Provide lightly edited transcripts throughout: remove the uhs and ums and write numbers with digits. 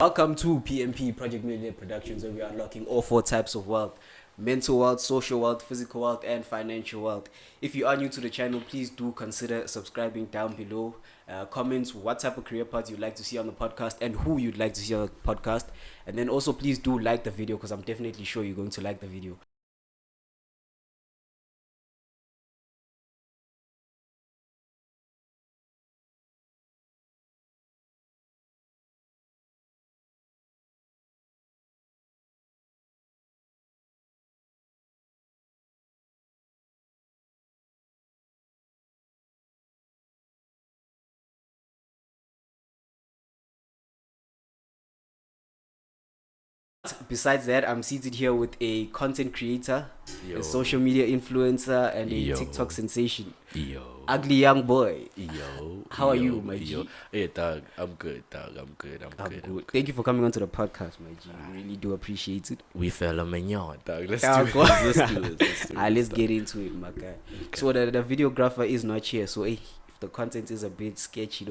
Welcome to PMP Project Millionaire Productions, where we are unlocking all four types of wealth: mental wealth, social wealth, physical wealth, and financial wealth. If you are new to the channel, please do consider subscribing down below. Comment what type of career path you'd like to see on the podcast and who you'd like to see on the podcast. And then also please do like the video, because I'm definitely sure you're going to like the video. Besides that, I'm seated here with a content creator, a social media influencer, and a TikTok sensation. Uglyoungboy. How are you, my G? Hey, dog. I'm good, dog. I'm good. Thank you for coming onto the podcast, my G. We really do appreciate it. We fell a mignon, dog. Let's get into it, my guy. Okay. So the videographer is not here. So if the content is a bit sketchy,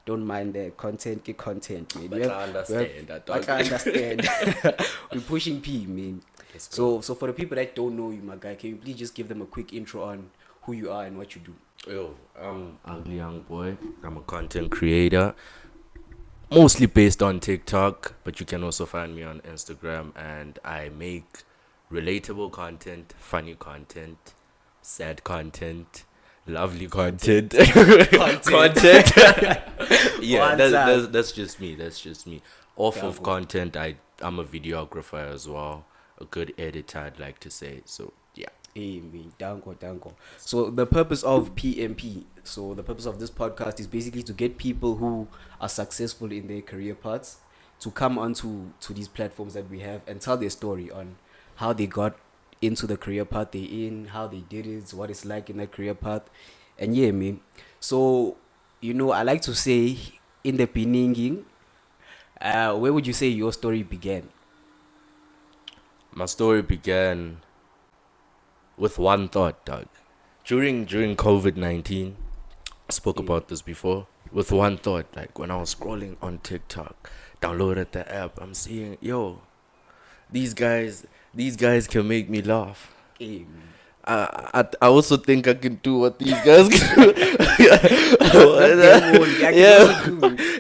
don't mind the content, get content, man. But I understand that, dog. I understand. We're pushing P, man. So for the people that don't know you, my guy, can you please just give them a quick intro on who you are and what you do? Yo, I'm Uglyoungboy. I'm a content creator, mostly based on TikTok, but you can also find me on Instagram, and I make relatable content, funny content, sad content, lovely content. content. Yeah, that's just me. Off of content, I'm a videographer as well, a good editor, I'd like to say. So yeah. Hey, man, danko. So the purpose of PMP, so the purpose of this podcast is basically to get people who are successful in their career paths to come onto these platforms that we have and tell their story on how they got into the career path they're in, how they did it, what it's like in that career path. And yeah, man. So, I like to say in the beginning, where would you say your story began? My story began with one thought, dog. During COVID-19, I spoke about this before. With one thought, like when I was scrolling on TikTok, downloaded the app, I'm seeing, these guys can make me laugh. Hey, I also think I can do what these guys can do.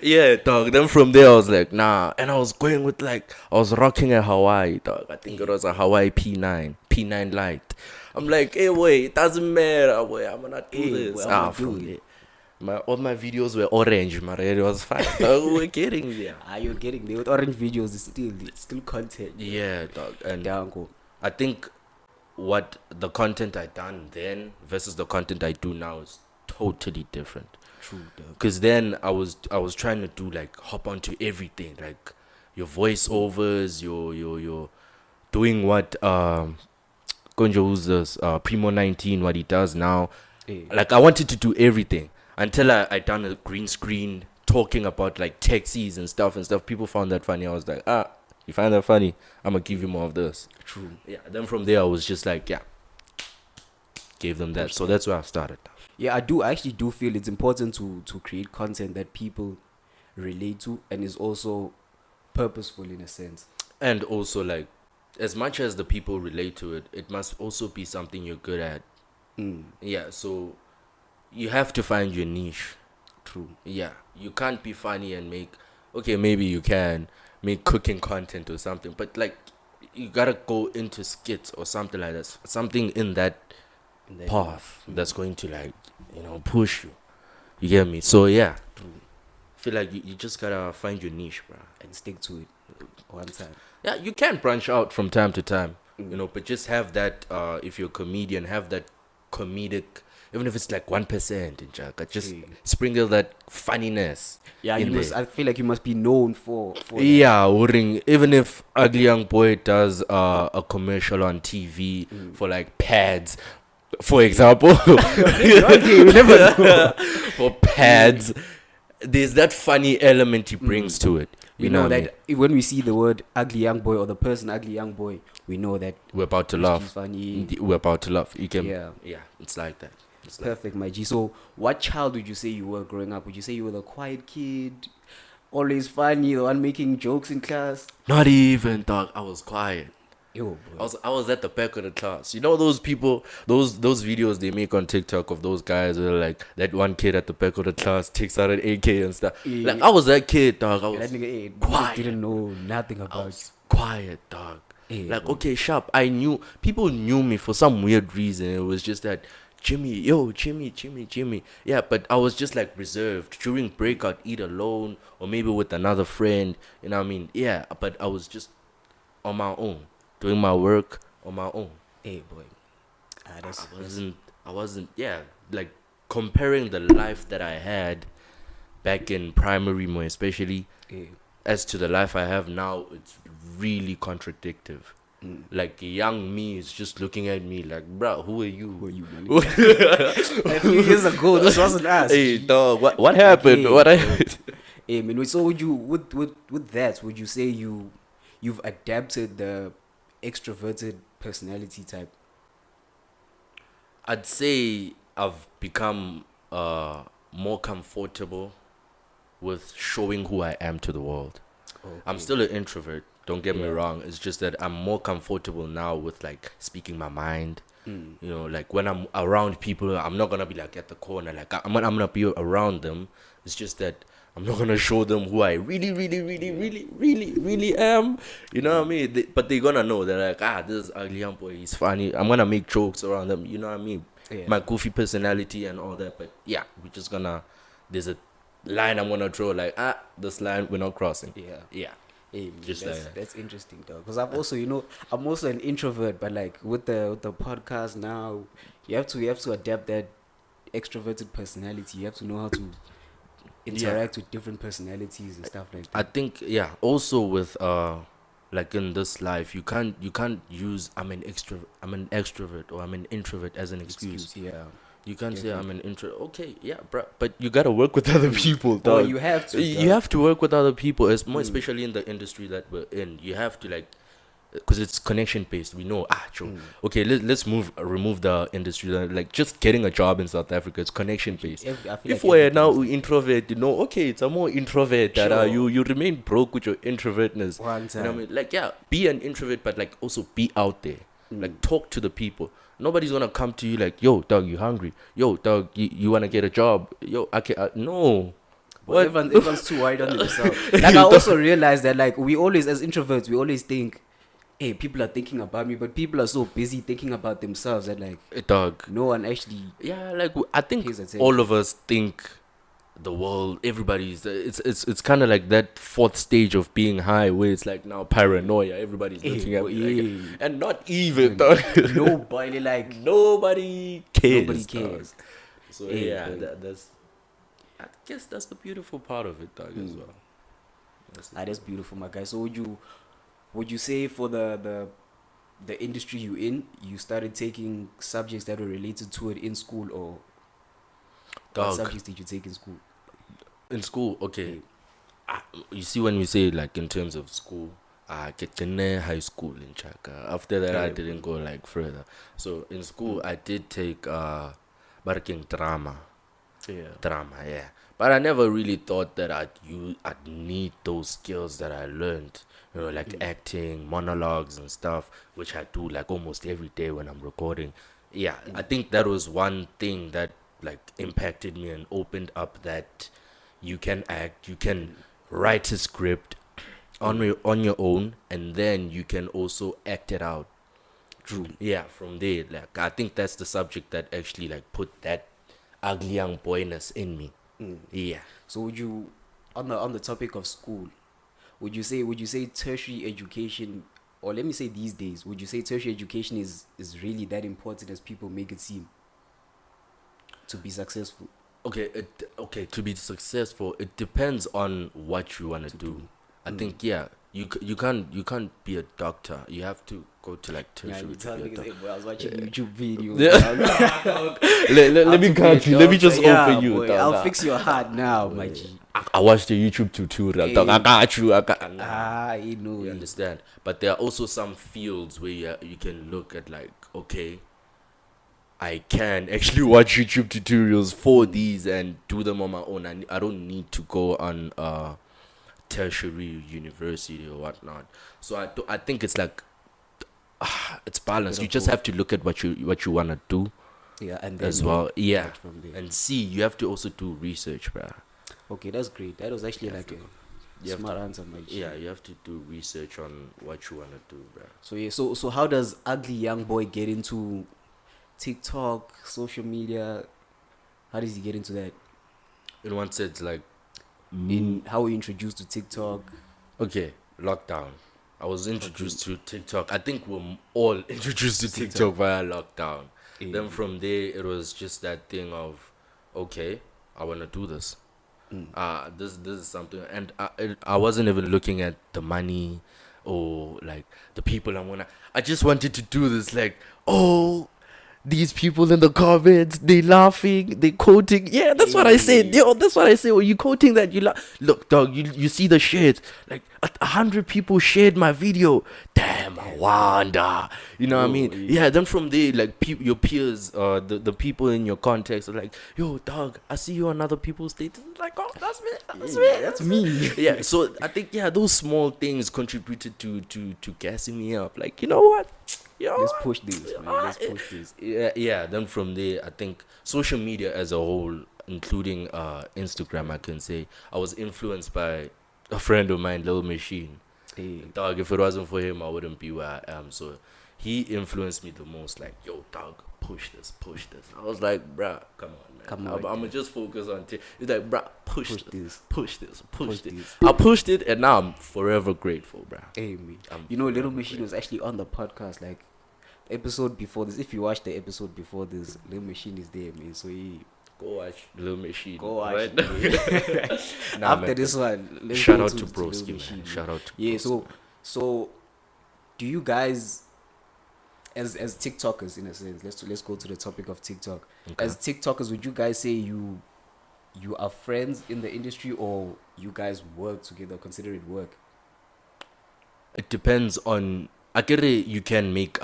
Yeah, dog. Then from there I was like, nah. And I was going with I was rocking a Hawaii, dog. I think it was a Hawaii P9 Lite. I'm like, hey, wait, it doesn't matter. Wait, I'm gonna do this. All my videos were orange, man. It was fine. We're getting there. You're getting there. With orange videos, it's still content. Yeah, dog. And I think what the content I done then versus the content I do now is totally different. True, dog. Because then I was trying to do hop onto everything, like your voiceovers, your doing what Konjo, who's this Primo 19, what he does now. Like I wanted to do everything until I done a green screen talking about taxis and stuff. People found that funny. I was like, you find that funny? I'm gonna give you more of this. True. Yeah. Then from there I was just gave them that. So that's where I started. Yeah, I actually do feel it's important to create content that people relate to and is also purposeful in a sense. And also as much as the people relate to it, it must also be something you're good at. Yeah, so you have to find your niche. True. Yeah, you can't be funny and maybe you can make cooking content or something, but you gotta go into skits or something like that, something in that path that's going to push you. You get me? So yeah, I feel like you just gotta find your niche, bro, and stick to it one time. Yeah, you can branch out from time to time, but just have that. If you're a comedian, have that comedic, even if it's 1%, just sprinkle that funniness. Yeah, I feel like you must be known for yeah, even if Uglyoungboy does a commercial on TV for pads, for example. You never know. For pads, there's that funny element he brings to it. We know that when we see the word Uglyoungboy or the person Uglyoungboy, we know that we're about to laugh. Funny. We're about to laugh. You can, yeah, it's like that. Perfect, my G. So, what child would you say you were growing up? Would you say you were the quiet kid, Always funny, the one making jokes in class. Not even, dog. I was quiet. Yo, I boy. was at the back of the class. You know those people, those videos they make on TikTok of those guys where like that one kid at the back of the class takes out an AK and stuff. Yeah. Like I was that kid, dog. I That was nigga, hey, quiet. didn't know nothing I about was quiet, dog. Hey, Like bro. okay, sharp. I knew people knew me for some weird reason. It was just that Jimmy, yo, Jimmy. Yeah, but I was just like reserved during breakout, either alone or maybe with another friend. You know what I mean? Yeah, but I was just on my own, doing my work on my own. Hey, boy. I wasn't, yeah, like comparing the life that I had back in primary, more especially, Hey. as to the life I have now, it's really contradictive. Like young me is just looking at me like, bro, who are you? Who are you, man? A few years ago, this wasn't us. Hey, dog, what happened? Hey, What bro. happened? Hey, man. So would you with that? Would you say you've adapted the extroverted personality type? I'd say I've become more comfortable with showing who I am to the world. Okay. I'm still an introvert. Don't get me Yeah. wrong. It's just that I'm more comfortable now with like speaking my mind. You know, like when I'm around people, I'm not gonna be like at the corner. Like I'm gonna be around them. It's just that I'm not gonna show them who I really am. You know what I mean? But they're gonna know that like this is Uglyoungboy. He's funny. I'm gonna make jokes around them. You know what I mean? Yeah. My goofy personality and all that. But yeah, we're just gonna. There's a line I'm gonna draw. Like this line we're not crossing. Yeah. Yeah. Hey, man, Just like that. that's interesting, though. Because I've also, I'm also an introvert, but like with the podcast now, you have to adapt that extroverted personality. You have to know how to interact with different personalities and stuff like I that. think yeah. Also with like in this life, you can't use I'm an extrovert or I'm an introvert as an excuse. Yeah. You can't say I'm Definitely. an intro. Okay, yeah, bro. But you gotta work with other people, Oh, dog. you have to. You dog. have to work with other people, as more especially in the industry that we're in. You have to like, because it's connection based. We know true. Okay, let's remove the industry. Like just getting a job in South Africa, it's connection based. I feel If like we're everything now is like introvert, okay, it's a more introvert that Sure. you remain broke with your introvertness. One You know what I time. mean? Like yeah, be an introvert, but like also be out there. Like talk to the people. Nobody's gonna come to you like, yo, dog, you hungry? Yo, dog, you wanna get a job? Yo, no. But everyone's too wide on themselves. Like I also realized that like we always, as introverts, we always think, hey, people are thinking about me, but people are so busy thinking about themselves that like Dog. no one actually. Yeah, like I think Pays attention. all of us think the world, everybody's. It's kind of like that fourth stage of being high, where it's like now paranoia. Everybody's looking at me, like, and not even dog. Nobody like Nobody cares. nobody dog. cares. So Hey, yeah, boy. that's. I guess that's the beautiful part of it, dog, as well. That's beautiful, my guy. So would you say for the industry you in, you started taking subjects that were related to it in school, or what Dog. subjects did you take in school? In school, okay. You see, when we say like in terms of school, I get in high school in Chaka. After that, I Yeah, didn't go like further. So in school, I did take barking drama, yeah. But I never really thought that I'd need those skills that I learned. You know, like acting, monologues and stuff, which I do like almost every day when I'm recording. Yeah, I think that was one thing that like impacted me and opened up that you can act, you can write a script on your own, and then you can also act it out. True. Yeah, from there, like I think that's the subject that actually like put that ugly young boyness in me. Yeah. So would you, on the topic of school, would you say tertiary education, or let me say these days, would you say tertiary education is really that important as people make it seem to be successful? Okay, to be successful, it depends on what you want to do. I think yeah, you can't be a doctor. You have to go to like Yeah, tertiary you to tell be a me, doctor. I was watching YouTube videos. Let me catch you. Let me just open you. Boy, dog. I'll fix your heart now, my G. I watched the YouTube tutorial. Dog. I Hey. got you. You know You it. understand? But there are also some fields where you can look at like, okay, I can actually watch YouTube tutorials for these and do them on my own. I don't need to go on tertiary university or whatnot. So I think it's like it's balanced. You just have to look at what you wanna do. Yeah, and then as well. Yeah, right from there. and see, you have to also do research, bruh. Okay, that's great. That was actually like a smart answer, my G. Yeah, you have to do research on what you wanna do, bruh. So yeah, so how does Ugly Young Boy get into TikTok, social media? How does he get into that? In one sense, like In how he introduced to TikTok? okay, lockdown. I was introduced to TikTok. I think we're all introduced to TikTok via lockdown. Yeah. Then from there, it was just that thing of, okay, I want to do this. This is something, and I wasn't even looking at the money or like the people I just wanted to do this. Like, oh, these people in the comments, they laughing, they quoting. Yeah, that's what I said. Yo, that's what I say. When you quoting that, you look, dog. You see the shares. Like 100 people shared my video. Damn, I wonder. You know what I mean? Yeah. Then from there, like your peers, the people in your context are like, yo, dog, I see you on other people's status. Like, oh, that's me. That's me. Yeah. So I think those small things contributed to gassing me up. Like, you know what? Yo, Let's push this, man. Let's push this. Yeah. Then from there, I think social media as a whole, including Instagram, I can say I was influenced by a friend of mine, Lil Machine. Hey. Dog, if it wasn't for him, I wouldn't be where I am. So he influenced me the most. Like, yo, dog, push this. I was like, bruh, come on, man. I'm gonna just focus on It's like, bruh, push this. I pushed it, and now I'm forever grateful, bruh. Hey, me. You know, Little Machine was actually on the podcast, like, episode before this. If you watch the episode before this, Little Machine is there, man. So he... Go watch Lil Machine. Go watch right? After man, this one, let's shout go out to Broski, man. Shout out to Broski. So do you guys, as TikTokers, in a sense, let's go to the topic of TikTok. Okay. As TikTokers, would you guys say you are friends in the industry, or you guys work together, consider it work? It depends on, I get it, you can make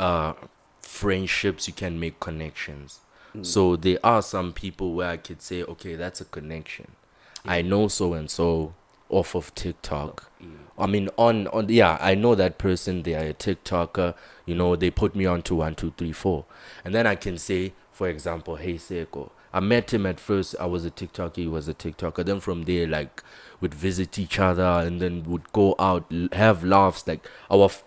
friendships, you can make connections. So there are some people where I could say, okay, that's a connection. I know so and so off of TikTok. I mean, I know that person. They are a TikToker. You know, they put me on to 1, 2, 3, 4, and then I can say, for example, hey Seko. I met him at first. I was a TikToker. He was a TikToker. Then from there, like, we'd visit each other, and then would go out, have laughs. Like,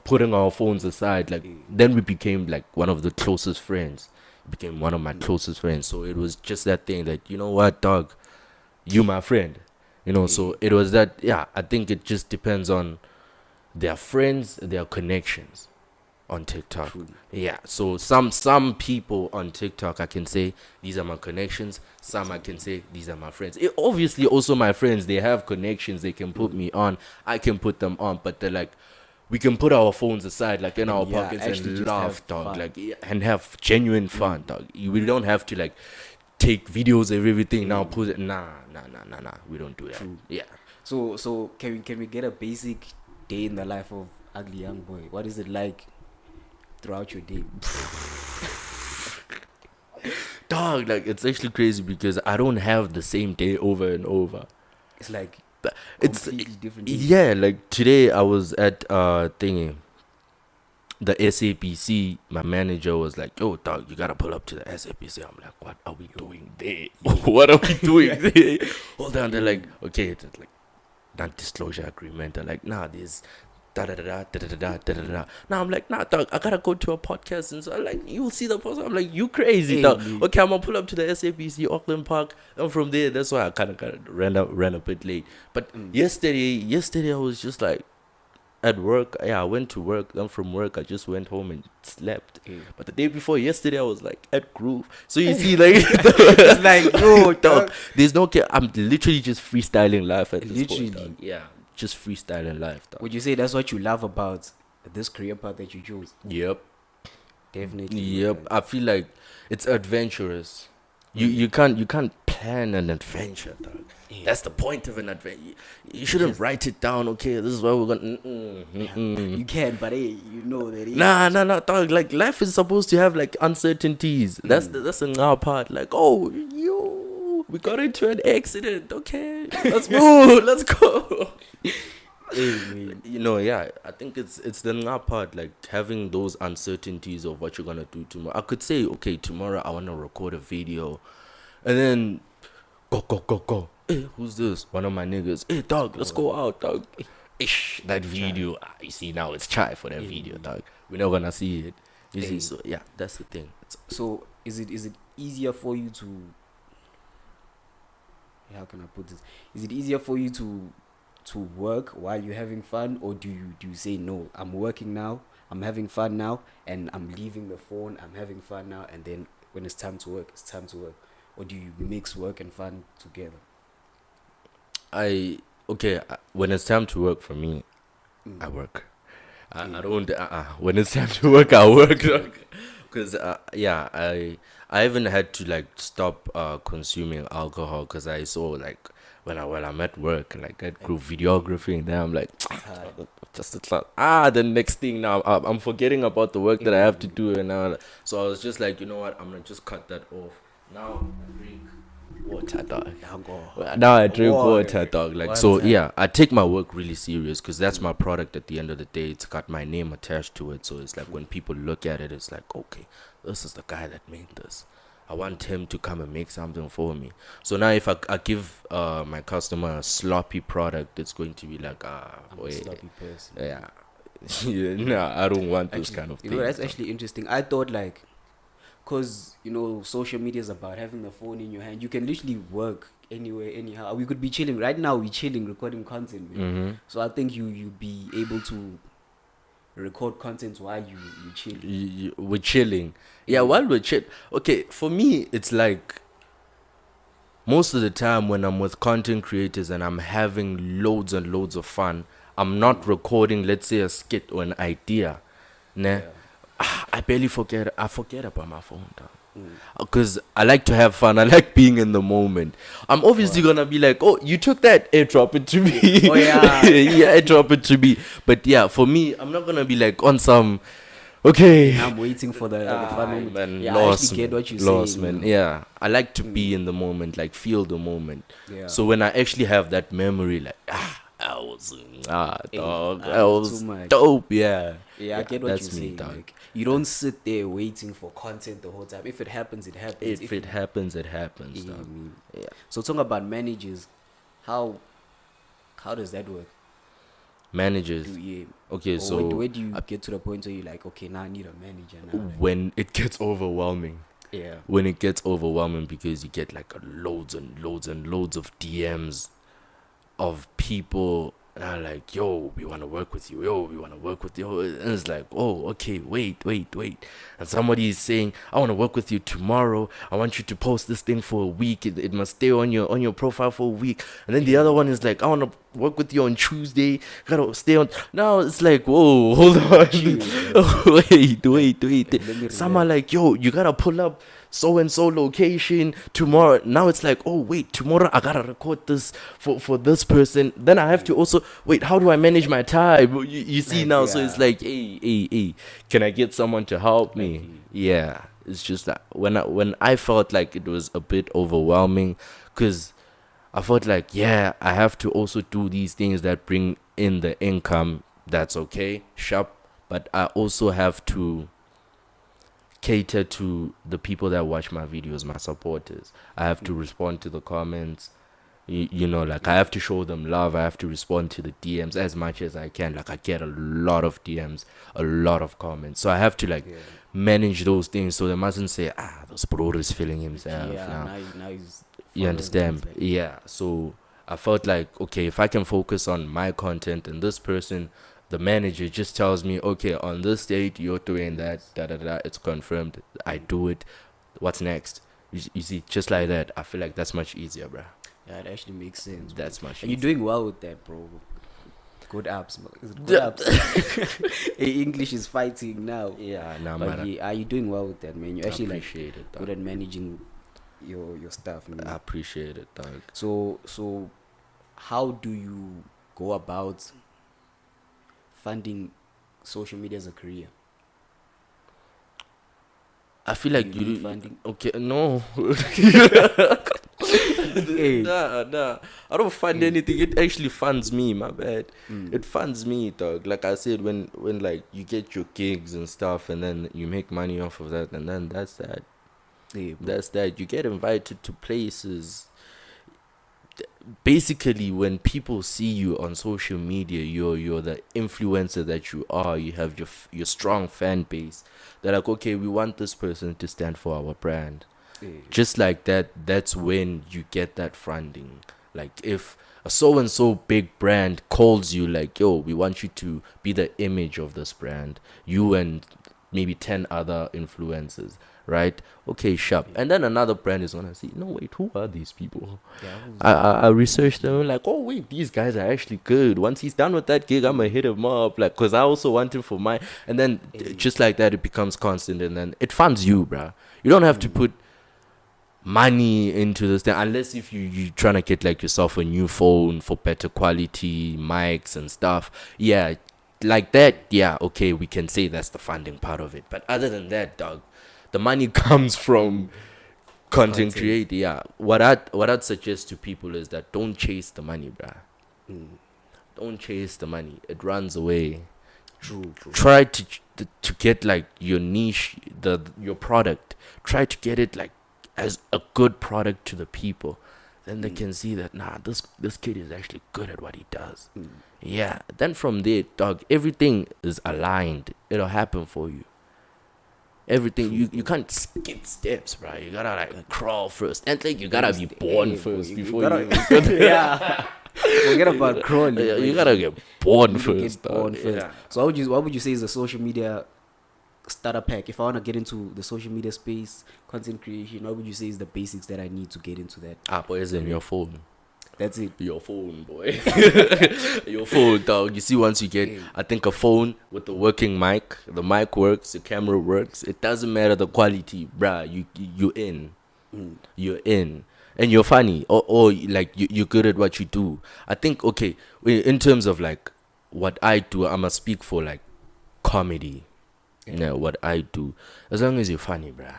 putting our phones aside. Like, then we became like one of the closest friends. Became one of my closest friends. So it was just that thing that, you know what, dog, you my friend, you know. So it was that. I think it just depends on their friends, their connections on TikTok. True. So some people on TikTok, I can say these are my connections. Some I can say these are my friends. Obviously also my friends, they have connections, they can put me on, I can put them on, but they're like, we can put our phones aside, like, in our pockets, and laugh, dog, like, and have genuine fun, dog. We don't have to, like, take videos of everything now, put it. Nah. We don't do that. True. Yeah. So can we get a basic day in the life of Ugly Young Boy? What is it like throughout your day? Dog, like, it's actually crazy because I don't have the same day over and over. It's like, it's different. Yeah, like today I was at thingy, the SAPC. My manager was like, yo, dog, you gotta pull up to the SAPC. I'm like, what are we doing there? What are we doing there? Hold on. They're like, okay, it's like non-disclosure agreement. They're like, nah, there's da-da-da-da. Now I'm like, nah, dog, I gotta go to a podcast. And so I'm like, you'll see the post. I'm like, you crazy, dog. Okay, I'm gonna pull up to the SAPC Auckland Park. And from there, that's why I kind of ran a bit late. But yesterday I was just like at work. I went to work. Then from work, I just went home and slept. But the day before yesterday, I was like at Groove. So you see, like, it's like, yo, dog, there's no care. I'm literally just freestyling life at this point, dog. Yeah. Just freestyling life, dog. Would you say that's what you love about this career path that you chose? Yep. Definitely. Yep. I feel like it's adventurous. You can't plan an adventure, dog. That's the point of an adventure. You shouldn't write it down. Okay, this is what we're gonna. You can, but hey, you know that. Nah, dog. Like, life is supposed to have like uncertainties. That's the now part. Like, oh, we got into an accident. Okay, let's move. Let's go. Hey, man. You know, yeah, I think it's the nga part, like having those uncertainties of what you're gonna do tomorrow. I could say, okay, tomorrow I wanna record a video, and then go. Hey, who's this? One of my niggas. Hey, dog, let's go out, dog. Ish, that video. You see now it's try for that video, dog. We're not gonna see it. You see, so yeah, that's the thing. So is it easier for you to, how can I put this? Is it easier for you to work while you're having fun, or do you say no? I'm working now. I'm having fun now, and I'm leaving the phone. I'm having fun now, and then when it's time to work, it's time to work. Or do you mix work and fun together? When it's time to work for me, I work. I don't. When it's time to work, I work. Because I even had to like stop consuming alcohol because I saw like when I'm at work, like I do videography, and then I'm like, it's not. The next thing now I'm forgetting about the work that I have to do, and now so I was just like, you know what, I'm gonna just cut that off. Now I drink water, dog. Now I drink water, dog. Like, so yeah, I take my work really serious because that's my product at the end of the day. It's got my name attached to it, so it's like when people look at it, it's like, okay, this is the guy that made this. I want him to come and make something for me. So now if I give my customer a sloppy product, it's going to be like, I'm a sloppy person. Yeah. No, I don't want those kind of things. You know, that's actually interesting. I thought like, because, you know, social media is about having the phone in your hand. You can literally work anywhere, anyhow. We could be chilling. Right now, we're chilling, recording content. Man. So I think you'd be able to record content while you chill. We're chilling. Yeah, while we're chill. Okay, for me, it's like most of the time when I'm with content creators and I'm having loads and loads of fun, I'm not recording, let's say, a skit or an idea. Nah. Yeah. I forget about my phone, because I like to have fun. I like being in the moment. I'm obviously gonna be like, oh, you took that, airdrop it to me. Oh yeah. Yeah, airdrop it to me. But yeah, for me, I'm not gonna be like on some, okay, I'm waiting for the fun moment. Man, yeah, lost, I actually get what you're lost, saying, man. Yeah, I like to be in the moment, like feel the moment. Yeah. So when I actually have that memory, like I was dog, I was dope. Yeah, I get what you're saying. Dog. Like, you don't sit there waiting for content the whole time. If it happens, it happens. If it happens, it happens. Yeah. So talking about managers, how does that work? Managers. Okay, so where do you get to the point where you're like, okay, now I need a manager now? When it gets overwhelming. Yeah. When it gets overwhelming because you get like loads and loads and loads of DMs of people are like, yo, we want to work with you. Yo, we want to work with you. And it's like, oh, okay, wait. And somebody is saying, I want to work with you tomorrow. I want you to post this thing for a week. It must stay on your profile for a week. And then the other one is like, I want to work with you on Tuesday. Gotta stay on. Now it's like, whoa, hold on. Wait. Some are like, yo, you gotta pull up so and so location tomorrow. Now it's like, oh wait, tomorrow I gotta record this for this person. Then I have to also wait, how do I manage my time? You see now, so it's like, hey, can I get someone to help me? Yeah, it's just that when I felt like it was a bit overwhelming, because I felt like, yeah, I have to also do these things that bring in the income. That's okay, sharp, but I also have to cater to the people that watch my videos, my supporters. I have to respond to the comments. You know, like I have to show them love. I have to respond to the DMs as much as I can. Like I get a lot of DMs, a lot of comments. So I have to manage those things so they mustn't say, this bro is feeling himself now he's you understand? Yeah. So I felt like, okay, if I can focus on my content and this person, the manager just tells me, okay, on this date you're doing that, it's confirmed. I do it. What's next? You see, just like that. I feel like that's much easier, bro. Yeah, it actually makes sense. That's much easier. And you're doing well with that, bro. Good apps. Good apps. English is fighting now. Yeah, no, man. Are you doing well with that, man? You actually appreciate it, good at managing your stuff, man. I appreciate it, dog. So how do you go about funding social media as a career? I feel like you need funding. Okay, no. Hey. Nah. I don't fund anything. It actually funds me. My bad. It funds me, dog. Like I said, when like you get your gigs and stuff, and then you make money off of that, and then that's that. Hey, bro. That's that. You get invited to places. Basically, when people see you on social media, you're the influencer that you are. You have your strong fan base. They're like, okay, we want this person to stand for our brand. Hey. Just like that, that's when you get that funding. Like if a so and so big brand calls you, like, yo, we want you to be the image of this brand, you and maybe 10 other influencers, right? Okay, sharp. And then another brand is gonna see, no, wait, who are these people? I researched them, like, oh wait, these guys are actually good. Once he's done with that gig, I'm gonna hit him up, like, cause I also want him for mine. And then just like that, it becomes constant, and then it funds you, bruh. You don't have to put money into this thing unless if you trying to get like yourself a new phone for better quality mics and stuff. Yeah, like that. Yeah, okay, we can say that's the funding part of it. But other than that, dog, the money comes from content creator. Yeah, what I'd suggest to people is that don't chase the money, bruh. Don't chase the money. It runs away. True. Try to get like your niche, your product. Try to get it like as a good product to the people. Then they can see that, nah, this kid is actually good at what he does. Yeah. Then from there, dog, everything is aligned. It'll happen for you. Everything. You can't skip steps, bro. You gotta like crawl first. And like you gotta be born first before you. Yeah. Forget about crawling. You gotta get born You first. get born dog. first. Yeah. So what would you say is the social media starter pack? If I want to get into the social media space, content creation, what would you say is the basics that I need to get into that? Boy, it's in your phone. That's it. Your phone, boy. Your phone, dog. You see, once you get, I think, a phone with the working mic, the mic works, the camera works. It doesn't matter the quality, bruh. You're in. You're in. And you're funny. Or like, you're good at what you do. I think, okay, in terms of, like, what I do, I'm going to speak for, like, comedy. Yeah, what I do. As long as you're funny, bruh.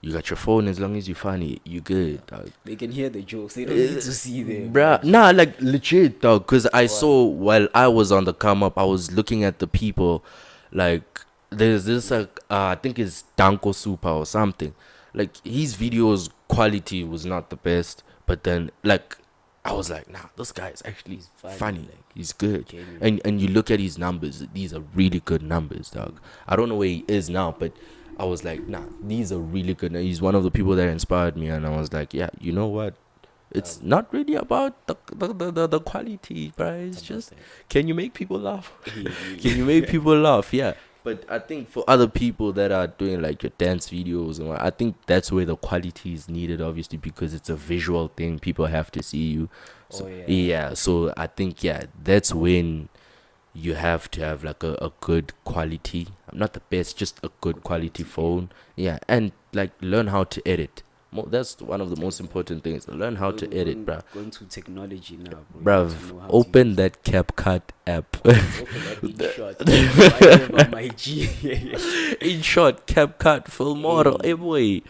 You got your phone, as long as you're funny, you good, dog. They can hear the jokes. They don't need to see them. Bruh, nah, like legit, dog. Because I saw while I was on the come up, I was looking at the people. Like, there's this, I think it's Danko Super or something. Like, his videos quality was not the best. But then, like, I was like, nah, this guy is actually funny. Like, he's good. And you look at his numbers, these are really good numbers, dog. I don't know where he is now, but I was like, nah, these are really good. He's one of the people that inspired me, and I was like, yeah, you know what? It's not really about the quality, bro. It's just, can you make people laugh? Can you make people laugh? Yeah. But I think for other people that are doing like your dance videos, and I think that's where the quality is needed, obviously, because it's a visual thing. People have to see you. So, yeah. So I think, that's when you have to have like a good quality, not the best, just a good quality phone. Yeah. And like learn how to edit. That's one of the most important things. Learn how to edit, bruh. Going to technology now, bro. Bruv, open that CapCut app. In short, CapCut, Filmora, everywhere.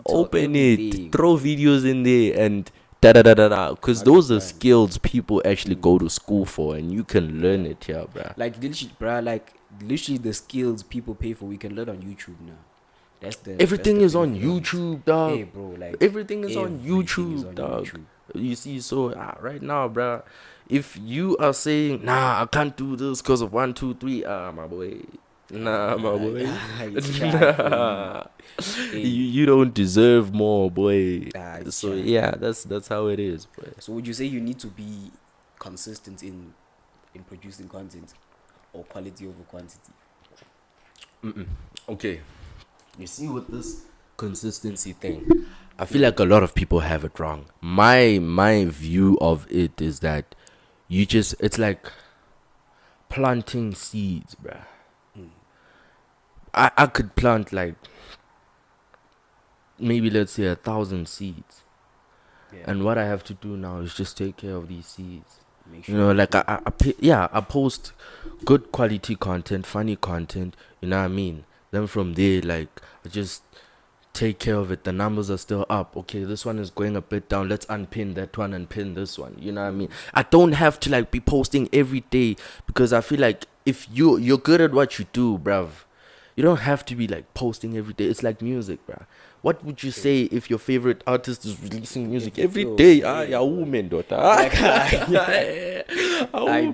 Open it, throw videos in there, and da. Because those are skills people actually go to school for, and you can learn it here, bruh. Like literally, bruh, like literally the skills people pay for, we can learn on YouTube now. Everything is on YouTube, dog. Hey, bro, like everything is on YouTube, dog. You see, so right now, bruh, if you are saying, nah, I can't do this because of 1, 2, 3, my boy. Nah, my boy. Nah. You don't deserve more, boy. So yeah, that's how it is, bro. So would you say you need to be consistent in producing content, or quality over quantity? Okay. You see, with this consistency thing, I feel like a lot of people have it wrong. My view of it is that it's like planting seeds, bruh. I could plant like maybe, let's say, 1,000 seeds. And what I have to do now is just take care of these seeds. Sure, you know, like I post good quality content, funny content, you know what I mean? Then from there, like, I just take care of it. The numbers are still up. Okay, this one is going a bit down. Let's unpin that one and pin this one. You know what I mean? I don't have to like be posting every day, because I feel like if you're good at what you do, bruv, you don't have to be like posting every day. It's like music, bruh. What would you say if your favorite artist is releasing music every day? Ah, yeah, woman, daughter. I'd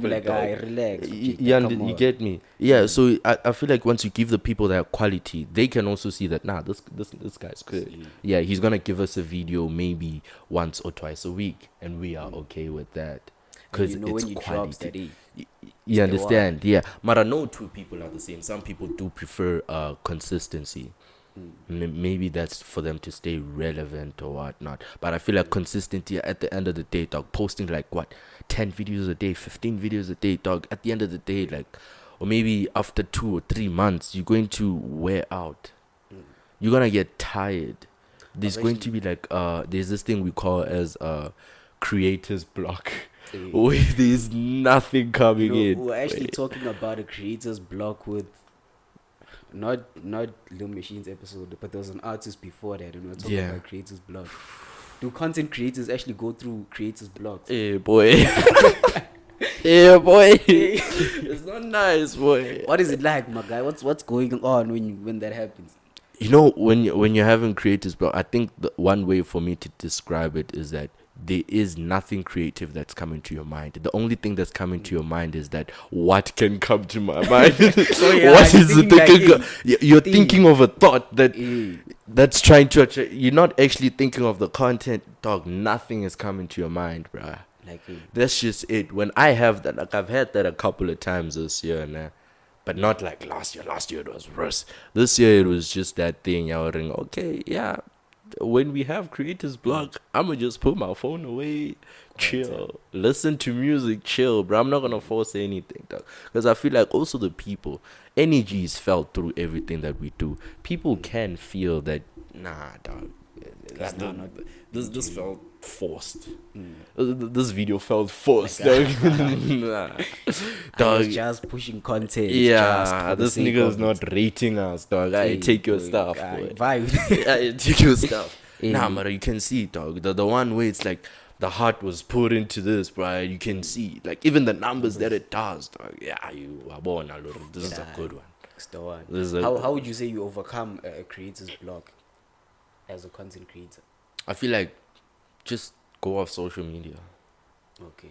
be like, I relax. You get me? Yeah. So I feel like once you give the people that quality, they can also see that this guy's good. Yeah, he's gonna give us a video maybe once or twice a week, and we are okay with that because you know, it's when you quality. drop You understand? Yeah. But I know two people are the same. Some people do prefer consistency. Maybe that's for them to stay relevant or whatnot. But I feel like consistency at the end of the day, dog, posting like what, 10 videos a day, 15 videos a day, dog, at the end of the day, like, or maybe after 2 or 3 months, you're going to wear out. You're gonna get tired. There's going to be like there's this thing we call as creator's block. Where there's nothing coming in. We're actually talking about a creator's block with not Little Machines episode, but there was an artist before that, and we're talking about creators' block. Do content creators actually go through creators' blocks? Hey boy. Yeah, boy. It's not nice, boy. What is it like, my guy? What's going on when that happens? You know, when you're having creators block, I think the one way for me to describe it is that there is nothing creative that's coming to your mind. The only thing that's coming to your mind is that what can come to my mind. What is the thinking? You're thinking of a thought that's trying to attract. You're not actually thinking of the content, dog. Nothing is coming to your mind, bruh. That's just it. When I have that, like I've had that a couple of times this year, nah. But not like last year. Last year it was worse. This year it was just that thing. Okay, yeah. When we have creators block, I'ma just put my phone away, chill, listen to music, chill, bro. I'm not gonna force anything, dog. Because I feel like also the people, energy is felt through everything that we do. People can feel that, nah, dog. This felt forced. This video felt forced, dog. Nah. Dog, just pushing content. Yeah, this nigga is not rating us, dog. I take your stuff, boy. I take your stuff. Nah, but you can see, dog. The one way it's like the heart was put into this, bro. You can see, like even the numbers that it does, dog. Yeah, you are born a little. This is a good one. It's the one. How would you say you overcome a creator's block as a content creator? I feel like just go off social media. Okay.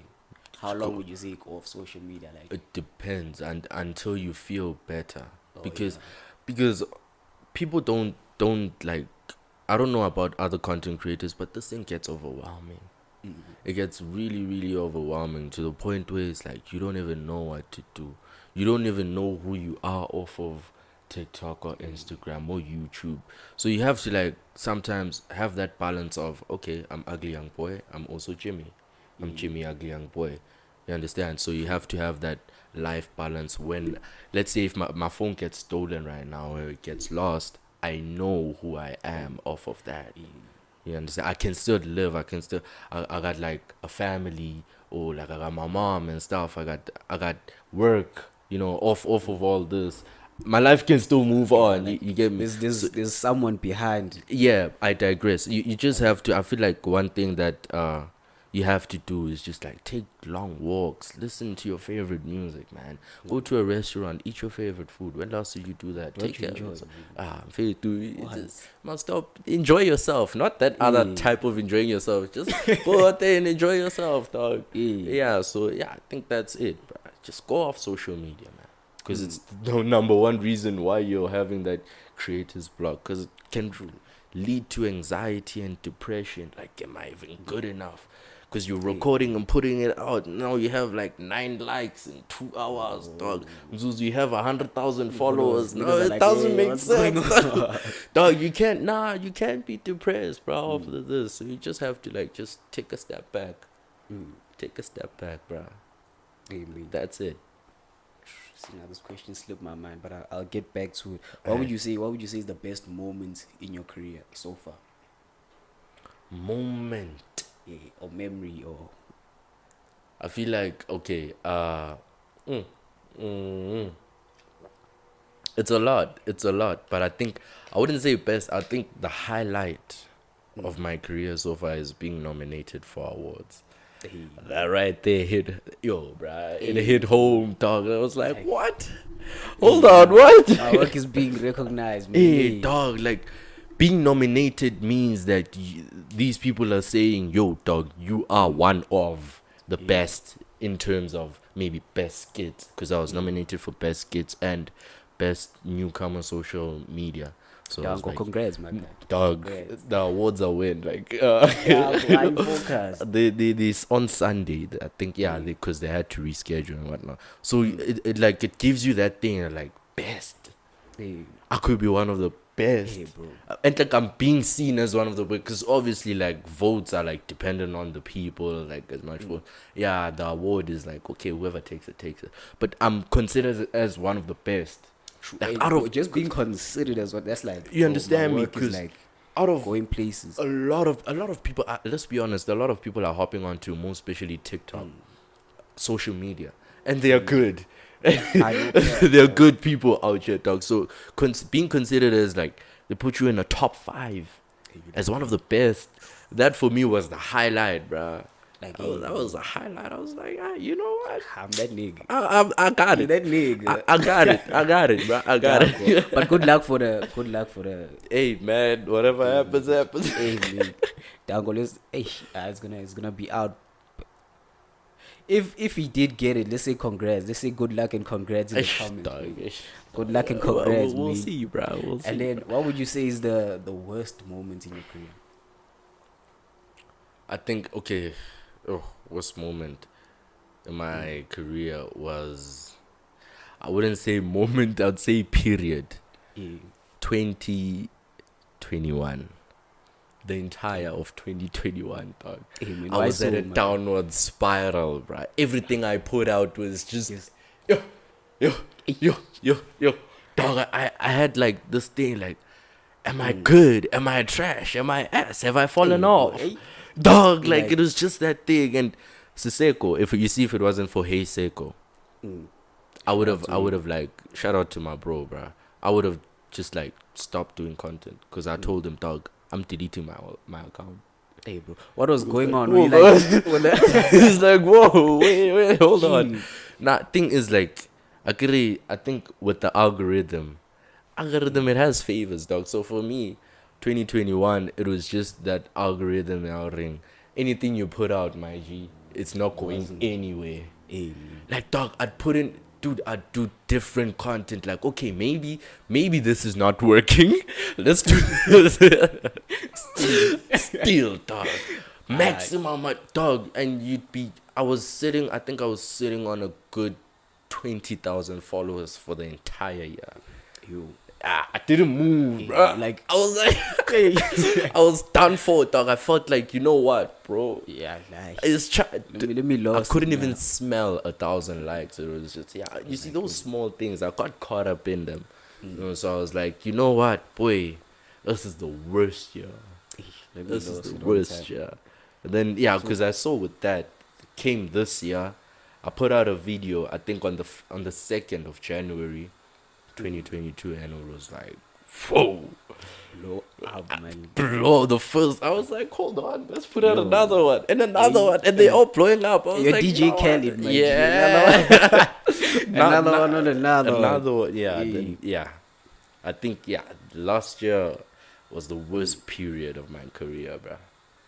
How long would you say go off social media? Like, it depends, and until you feel better, because people don't like. I don't know about other content creators, but this thing gets overwhelming. It gets really, really overwhelming to the point where it's like you don't even know what to do. You don't even know who you are off of TikTok or Instagram or YouTube. So you have to like sometimes have that balance of, okay, I'm Uglyoungboy, I'm also Jimmy. I'm Jimmy Uglyoungboy. You understand? So you have to have that life balance. When, let's say if my phone gets stolen right now or it gets lost, I know who I am off of that. You understand? I can still live. I got like a family, or like I got my mom and stuff. I got work, you know, off of all this. My life can still move on. Like, you get me? There's someone behind. Yeah, I digress. You just have to. I feel like one thing that you have to do is just like take long walks, listen to your favorite music, man. Go to a restaurant, eat your favorite food. When last did you do that? What take care of yourself. Must stop. Enjoy yourself. Not that other type of enjoying yourself. Just go out there and enjoy yourself, dog. Yeah. So yeah, I think that's it, bro. Just go off social media, man. Because it's the number one reason why you're having that creator's block. Because it can lead to anxiety and depression. Like, am I even good enough? Because you're recording and putting it out. Now you have like 9 likes in 2 hours, dog. You have 100,000 followers. No, it doesn't make sense. Dog, you can't be depressed, bro, off of this. So you just have to like just take a step back. Take a step back, bro. That's it. See, now this question slipped my mind, but I'll get back to it. What would you say is the best moment in your career so far? Moment. Yeah, or memory, or I feel like, okay, It's a lot. It's a lot. But I think I wouldn't say best. I think the highlight of my career so far is being nominated for awards. Hey, That right there hit, yo, bruh. It hit home, dog. I was like, what? Hold on, what? our work is being recognized, man. Hey, dog, like being nominated means that these people are saying, yo, dog, you are one of the best in terms of maybe best skits, because I was nominated for best skits and best newcomer social media. So I was like, congrats, my guy. dog, Congrats. the awards are win. Like, Why you focus? this on Sunday, I think, because they had to reschedule and whatnot. So it gives you that thing like best. Hey, I could be one of the best. hey, bro. And like I'm being seen as one of the best, because obviously like votes are like dependent on the people, like as much vote. Yeah, the award is like, okay, whoever takes it takes it. But I'm considered as one of the best. Like, Hey, out bro, of just being considered as what that's like. You understand my me? work is 'Cause like out of going places. a lot of people, let's be honest, a lot of people are hopping onto more especially TikTok, social media, and they are good. They're good people out here, dog. So being considered as like, they put you in a top 5 as one of the best. That for me was the highlight, bruh. Like, That was a highlight. I was like, you know what? I'm that nigga. I got it. That nigga. I got it. I got it, bro. I got it. But good luck for the. Hey, man, whatever happens, happens. Hey, man. Dango, it's gonna be out. If he did get it, let's say congrats. Let's say good luck and congrats in the comments. Man. Good luck and congrats. We'll man. see, bro. We'll see. And then, what would you say is the worst moment in your career? I think, worst moment in my career was, I wouldn't say moment, I'd say period. Yeah. 2021. The entire of 2021, dog. Hey, man, I why was at so, a man? downward spiral, bro. Everything I put out was just, Yes. yo. Dog, I had like this thing, like, am I good? Am I trash? Am I ass? Have I fallen off? Hey. Dog, like, Like- it was just that thing. And Siseko, if it wasn't for Hey Seiko, I would have like, shout out to my bro, bruh. I would have just like stopped doing content, because I told him, dog, I'm deleting my account. Hey, bro, what was going on? Whoa, Were you like, He's like, whoa, wait, hold on. Nah, thing is like, I think with the algorithm, it has favors, dog. So for me, 2021, it was just that algorithm outing. Anything you put out, my G, it's not going anywhere. hey, Like, dog, I'd do different content. Like, okay, maybe this is not working. Let's do this. Still, dog. Maximum, dog. And I think I was sitting on a good 20,000 followers for the entire year. you. I didn't move, bro. Like, I was like, I was done for, dog. I felt like, you know what, bro? yeah, like, It's let me I lost. couldn't it, even man. smell 1,000 likes. It was just, you see those small things. I got caught up in them. You know, so I was like, you know what, boy, this is the worst year. Let me This is lost the it all worst time. year. And then because I saw with that came this year, I put out a video. I think on the 2nd of January, 2022, and it was like, whoa. Blow up, man. Bro, the first, I was like, hold on, let's put out Yo. another one and another one, and they all blowing up. I was Your like, DJ you know what? Khaled, man. Yeah. Another one on another one. Another one, yeah. Yeah. Then, I think, last year was the worst period of my career, bro.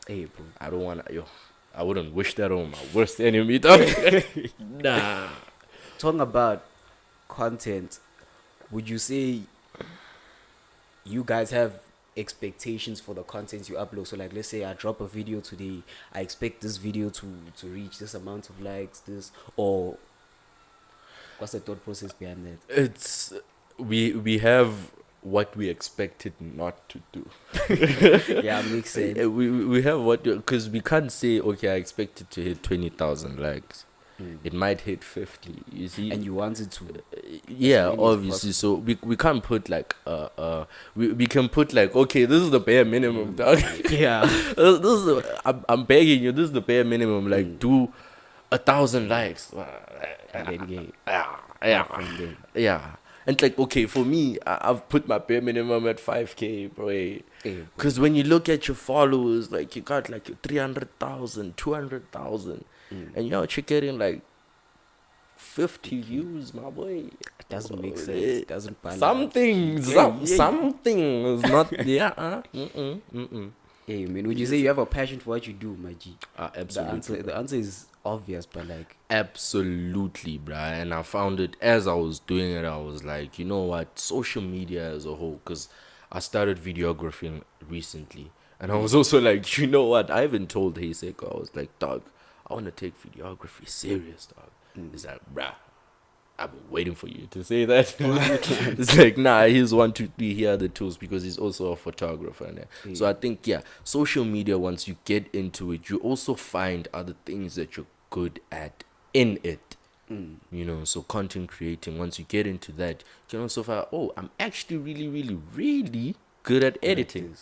Hey, bro. I don't want to, I wouldn't wish that on my worst enemy, dog. Nah. Talking about content, would you say you guys have expectations for the content you upload? So like, let's say I drop a video today, I expect this video to reach this amount of likes, or what's the thought process behind that? It's, we have what we expected not to do. Yeah, makes sense. We have what, because we can't say, okay, I expected to hit 20,000 likes. It might hit 50, you see. And you wanted to. Yeah, many as obviously. So we can't put like we can put like, okay, this is the bare minimum, dog. Yeah. I'm begging you, this is the bare minimum. Like, do 1,000 likes. And then, Yeah. And like, okay, for me, I've put my bare minimum at 5K, bro. Hey, Because when you look at your followers, like you got like 300,000, 200,000, and you're getting like 50 views, my boy. it doesn't make sense. It doesn't balance. Something is not yeah. Hey, man, would you say you have a passion for what you do, my G? Absolutely. The answer is obvious, but like, Absolutely, bruh. And I found it as I was doing it. I was like, you know what, social media as a whole, because I started videographing recently, and I was also like, you know what, I even told Heyseko, I was like, dog, I want to take videography serious, dog. He's like, bruh, I've been waiting for you to say that. It's like, nah, he's 1, 2, 3, here are the tools, because he's also a photographer. So I think, yeah, social media, once you get into it, you also find other things that you're good at in it. You know, so content creating, once you get into that, you can also find, oh, I'm actually really, really, really good at editing.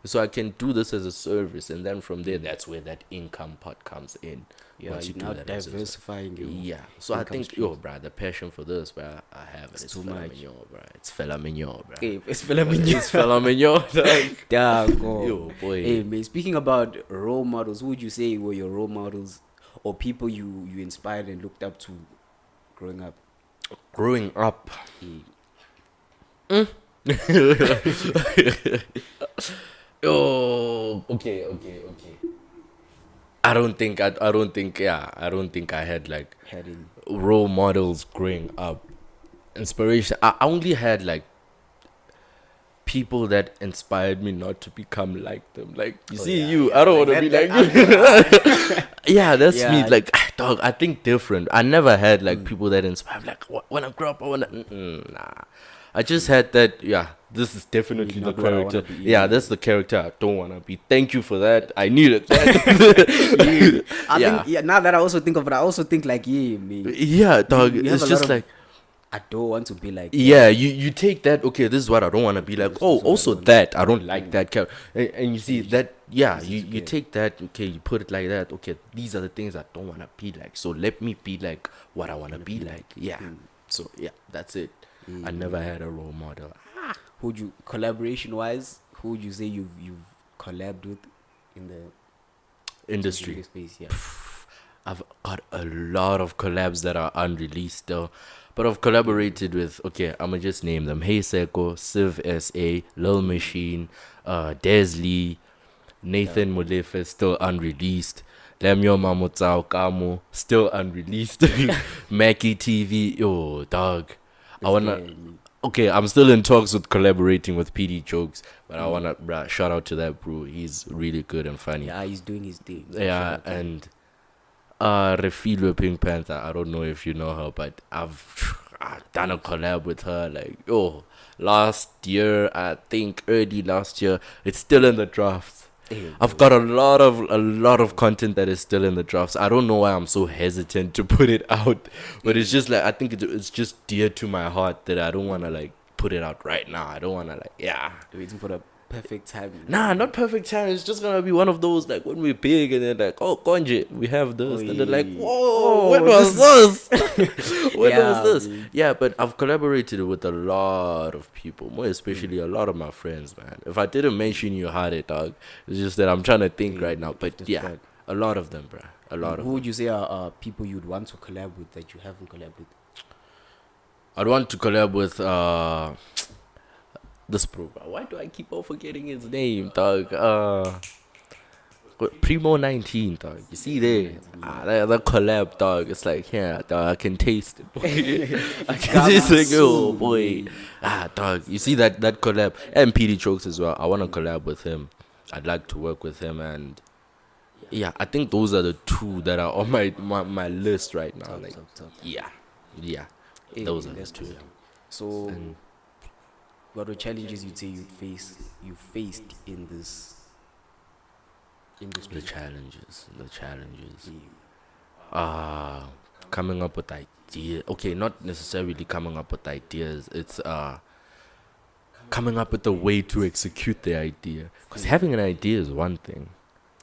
So I can do this as a service, and then from there, that's where that income part comes in. yeah, Once you're do now that as a- diversifying your yeah, so I income think, streams. yo, bruh, the passion for this, bruh, I have it. It's too fella much. mignon, bruh. It's fella mignon, bruh. Hey, it's Philamine. It's fella mignon, dog. Damn, go. Yo, boy. Hey, man, speaking about role models, who would you say were your role models or people you inspired and looked up to growing up? Growing up, Hey, oh, okay. I don't think I had like heading. role models growing up. Inspiration. I only had like people that inspired me not to become like them. Like you see, I don't want to be like you. Yeah, that's me. Yeah. Like dog, I think different. I never had like people that inspire me, like when I grow up I wanna nah. I just had that, yeah, this is definitely the Not what I wanna character. be, Yeah, that's the character I don't wanna be. Thank you for that. I needed that. I Yeah. think, now that I also think of it, I also think like, yeah, me. Yeah, dog. You have It's a lot just of- like, I don't want to be like. yeah, you take that, okay, this is what I don't want to be like. This Oh, is what I also don't- that, I don't like that character. And you see that, yeah, this is you okay. take that, okay, you put it like that, okay, these are the things I don't want to be like. So let me be like what I want to be like. Yeah. So, yeah, that's it. I never had a role model. Who'd you, collaboration wise, who would you say you've collabed with in the Industry. media space? Yeah. I've got a lot of collabs that are unreleased though. But I've collaborated with, okay, I'm gonna just name them: Heyseko, Civ SA, Lil Machine, Desley, Nathan Molefe, still unreleased. Lemyo Mamotsao Kamo, still unreleased. Mackie TV, yo, dog. I wanna. Okay, I'm still in talks with collaborating with PD Jokes, but I wanna shout out to that bro. He's really good and funny. Yeah, he's doing his thing. Yeah, and Refilo Pink Panther. I don't know if you know her, but I've done a collab with her. Like, last year, I think early last year. It's still in the drafts. I've got a lot of content that is still in the drafts. I don't know why I'm so hesitant to put it out, but it's just like I think it's just dear to my heart that I don't want to like put it out right now. I don't want to Waiting for the perfect time. Nah, not perfect time. It's just gonna be one of those like when we're big and then like, oh, Konje, we have this, and they're like, whoa, when was this? When was this? Man. Yeah, but I've collaborated with a lot of people, more especially a lot of my friends, man. If I didn't mention you, had it, dog. It's just that I'm trying to think right now, but Just yeah, that. a lot of them, bruh. A lot of Who them. would you say are people you'd want to collab with that you haven't collabed with? I'd want to collab with this bro. Why do I keep on forgetting his name, dog? Primo 19, dog. You see there? That collab, dog. It's like, yeah, dog, I can taste it. Boy. I can taste it, oh boy. Dog. You see that collab? And PD Chokes as well. I want to collab with him. I'd like to work with him, and yeah, I think those are the two that are on my list right now. Top. Yeah. Hey, Those are the that's two. good. So, And what are challenges you'd say you faced in this industry? the challenges. Coming up with ideas. Okay, not necessarily coming up with ideas. It's coming up with a way to execute the idea. Because having an idea is one thing,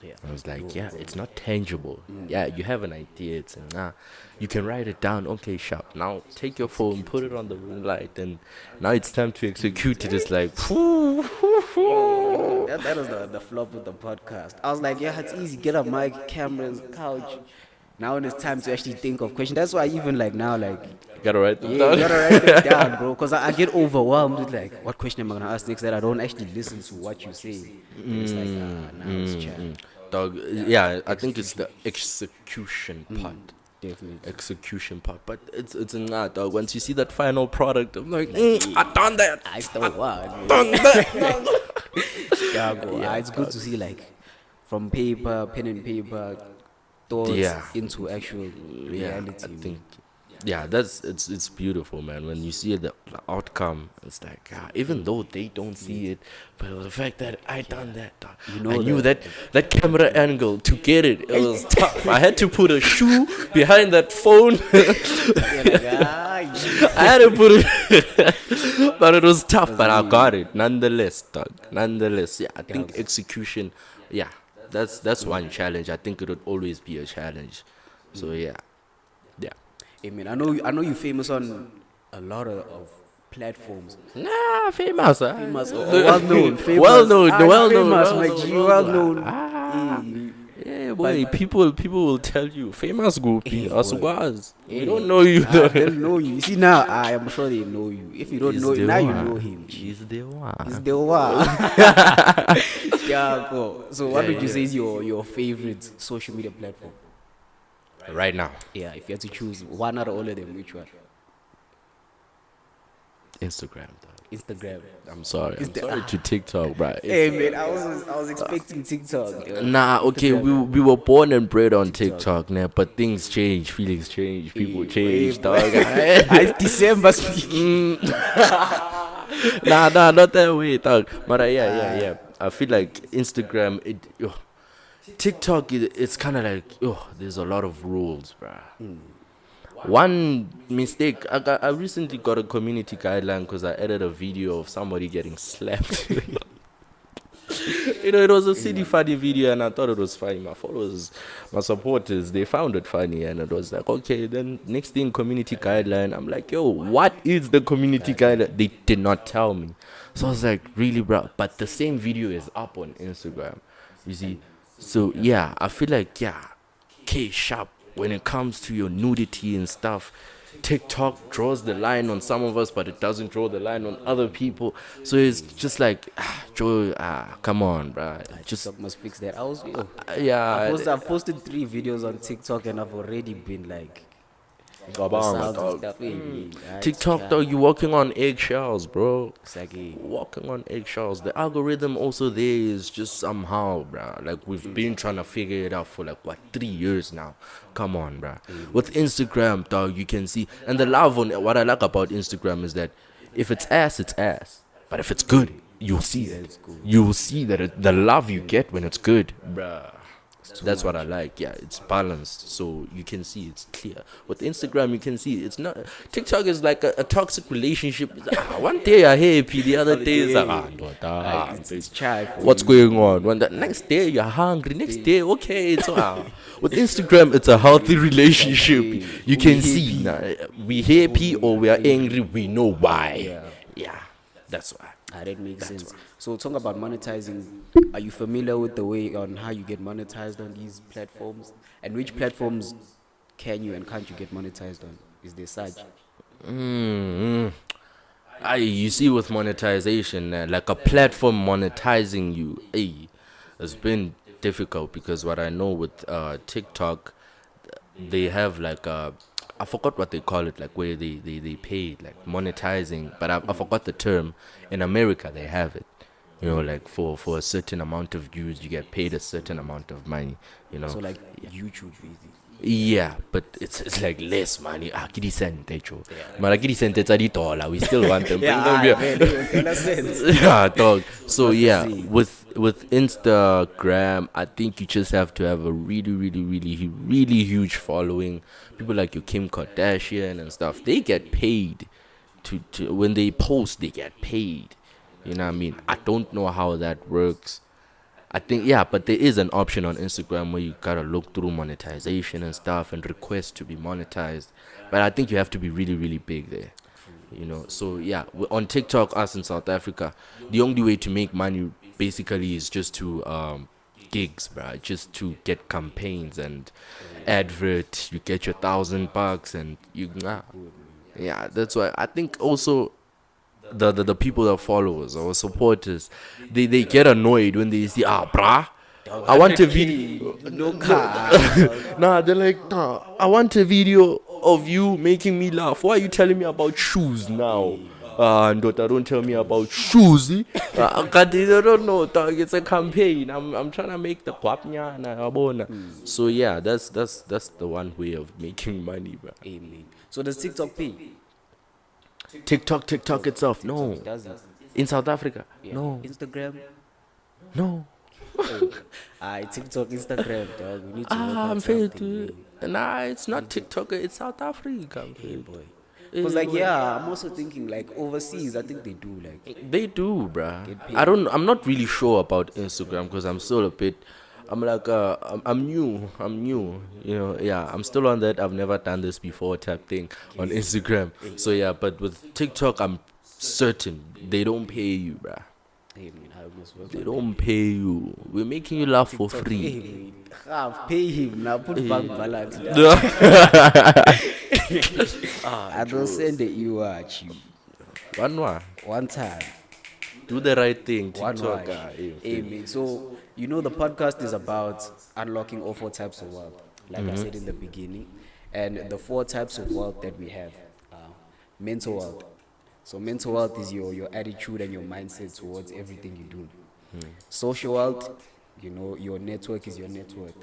Yeah. I was like, Yo, yeah, bro. it's not tangible. Mm. Yeah, you have an idea. It's you can write it down. Okay, sharp. Now take your phone, put it on the ring light, and now it's time to execute it. It's like, That was the flop with the podcast. I was like, yeah, it's easy. Get a mic, cameras, couch. Now when it's time to actually think of questions. That's why even like now, like, you gotta write them yeah, down. you gotta write them down, bro. Because I get overwhelmed with like, what question am I gonna ask next? That I don't actually listen to what you say. And it's like, now it's chat. Dog, yeah, I think it's the execution part. Definitely. Execution part, but it's not, dog. Once you see that final product, I'm like, I done that. I still want. Done that. Yeah, bro. It's good to see like from paper, pen and paper, thoughts Yeah. into actual reality. I think, yeah, it's beautiful, man. When you see the outcome, it's like, even though they don't see it, but the fact that I done that, dog, You know I knew that- that camera angle to get it. It was tough. I had to put a shoe behind that phone. I had to put it, but it was tough. But I got it nonetheless, dog. Nonetheless, yeah. I think execution, yeah, that's one challenge. I think it would always be a challenge. So yeah. I mean, I know you're famous on a lot of platforms. Nah, famous. Famous, well known, famous. Well known, well known, famous, my G, well known. Yeah, boy. People will tell you famous group as was. We Hey. don't know you. They'll know you. You see now, I am sure they know you. If you don't know him, now you know him. He's the one. He's the one. Yeah, cool. So what would you say is your favorite social media platform? Right now, Yeah, if you had to choose one out of all of them, which one? Instagram. Dog. Instagram. I'm sorry. Is I'm the- sorry to TikTok, bro. Hey man, I was expecting TikTok. yo. Nah, okay, Instagram. we were born and bred on TikTok, nah, but things change, feelings change, people change, Hey, dog. It's December speaking. Nah, not that way, dog. But yeah. I feel like Instagram, TikTok, it's kind of like, there's a lot of rules, bruh. One mistake, I recently got a community guideline because I edited a video of somebody getting slapped. It was a silly funny video and I thought it was funny. My followers, my supporters, they found it funny and it was like, okay, then next thing, community guideline. I'm like, yo, what is the community guideline? They did not tell me. So I was like, really, bro? But the same video is up on Instagram, you see. So yeah, I feel like, K-sharp, when it comes to your nudity and stuff, TikTok draws the line on some of us, but it doesn't draw the line on other people. So it's just like, Joe, come on, bruh. Just, TikTok must fix that. yeah. I've posted 3 videos on TikTok and I've already been like, Gabang, sounds and dog. stuff. TikTok, though, you walking on eggshells, bro. Exactly. Walking on eggshells. The algorithm also there is just somehow, bruh. Like, we've been trying to figure it out for like, 3 years now. Come on, bruh. With Instagram, dog, you can see. And the love on what I like about Instagram is that if it's ass, it's ass. But if it's good, you'll see it. You'll see that the love you get when it's good, bruh. That's what I like. Yeah, it's balanced, so you can see it's clear. With Instagram, you can see it's not. TikTok is like a toxic relationship. One day you're happy, the other day is like, It's chai. what's going on? When the next day you're hungry, next day okay. It's with Instagram, it's a healthy relationship. You can see we happy or we are angry. We know why. Yeah, that's why. That makes sense. So talking about monetizing, are you familiar with the way on how you get monetized on these platforms? And which platforms can you and can't you get monetized on? Is there such? You see with monetization, like a platform monetizing you, it's been difficult because what I know with TikTok, they have like I forgot what they call it, like where they pay, like monetizing, but I forgot the term. In America, they have it. Like for a certain amount of views, you get paid a certain amount of money, So like YouTube, basically. Yeah, but it's like less money. Kitty cent, but kitty cent, it's a dollar. We still want them. Yeah, dog. So yeah, with Instagram, I think you just have to have a really, really, really, really huge following. People like your Kim Kardashian and stuff, they get paid to when they post, they get paid. You know what I mean? I don't know how that works. I think, yeah, but there is an option on Instagram where you gotta look through monetization and stuff and request to be monetized. But I think you have to be really, really big there. So yeah, on TikTok, us in South Africa, the only way to make money basically is just to gigs, bruh, just to get campaigns and advert. You get your $1,000 and yeah, that's why I think also the people that follow us, our supporters, they get annoyed when they see bruh, I want a video. No car. Nah, they're like, nah, I want a video of you making me laugh. Why are you telling me about shoes now? And don't tell me about shoes. They don't know, dog. It's a campaign. I'm trying to make the guapnya. So yeah, that's the one way of making money, bro. Amen. So does TikTok pay? TikTok itself, no. Does it? In South Africa, Yeah. no, Instagram? no. TikTok, Instagram, dog. We need to work I'm out fair something, to. man. Nah, it's not TikTok. It's South Africa. Hey, boy. Because, like, yeah, I'm also thinking, like, overseas, I think they do, like, They do, bruh. Get paid. I'm not really sure about Instagram because I'm still a bit. I'm like, I'm new. Yeah, I'm still on that. I've never done this before type thing on Instagram. So yeah, but with TikTok, I'm certain they don't pay you, bruh. hey, man, how it must work. They don't pay you. We're making you laugh for TikTok, free. hey, man, pay him now. Put bank balance. I don't send the cheap. One time. Do the right thing, One TikTok. watch. Amen. So, the podcast is about unlocking all 4 types of wealth, like I said in the beginning. And the 4 types of wealth that we have mental wealth. So, mental wealth is your attitude and your mindset towards everything you do. Social wealth, your network is your net worth.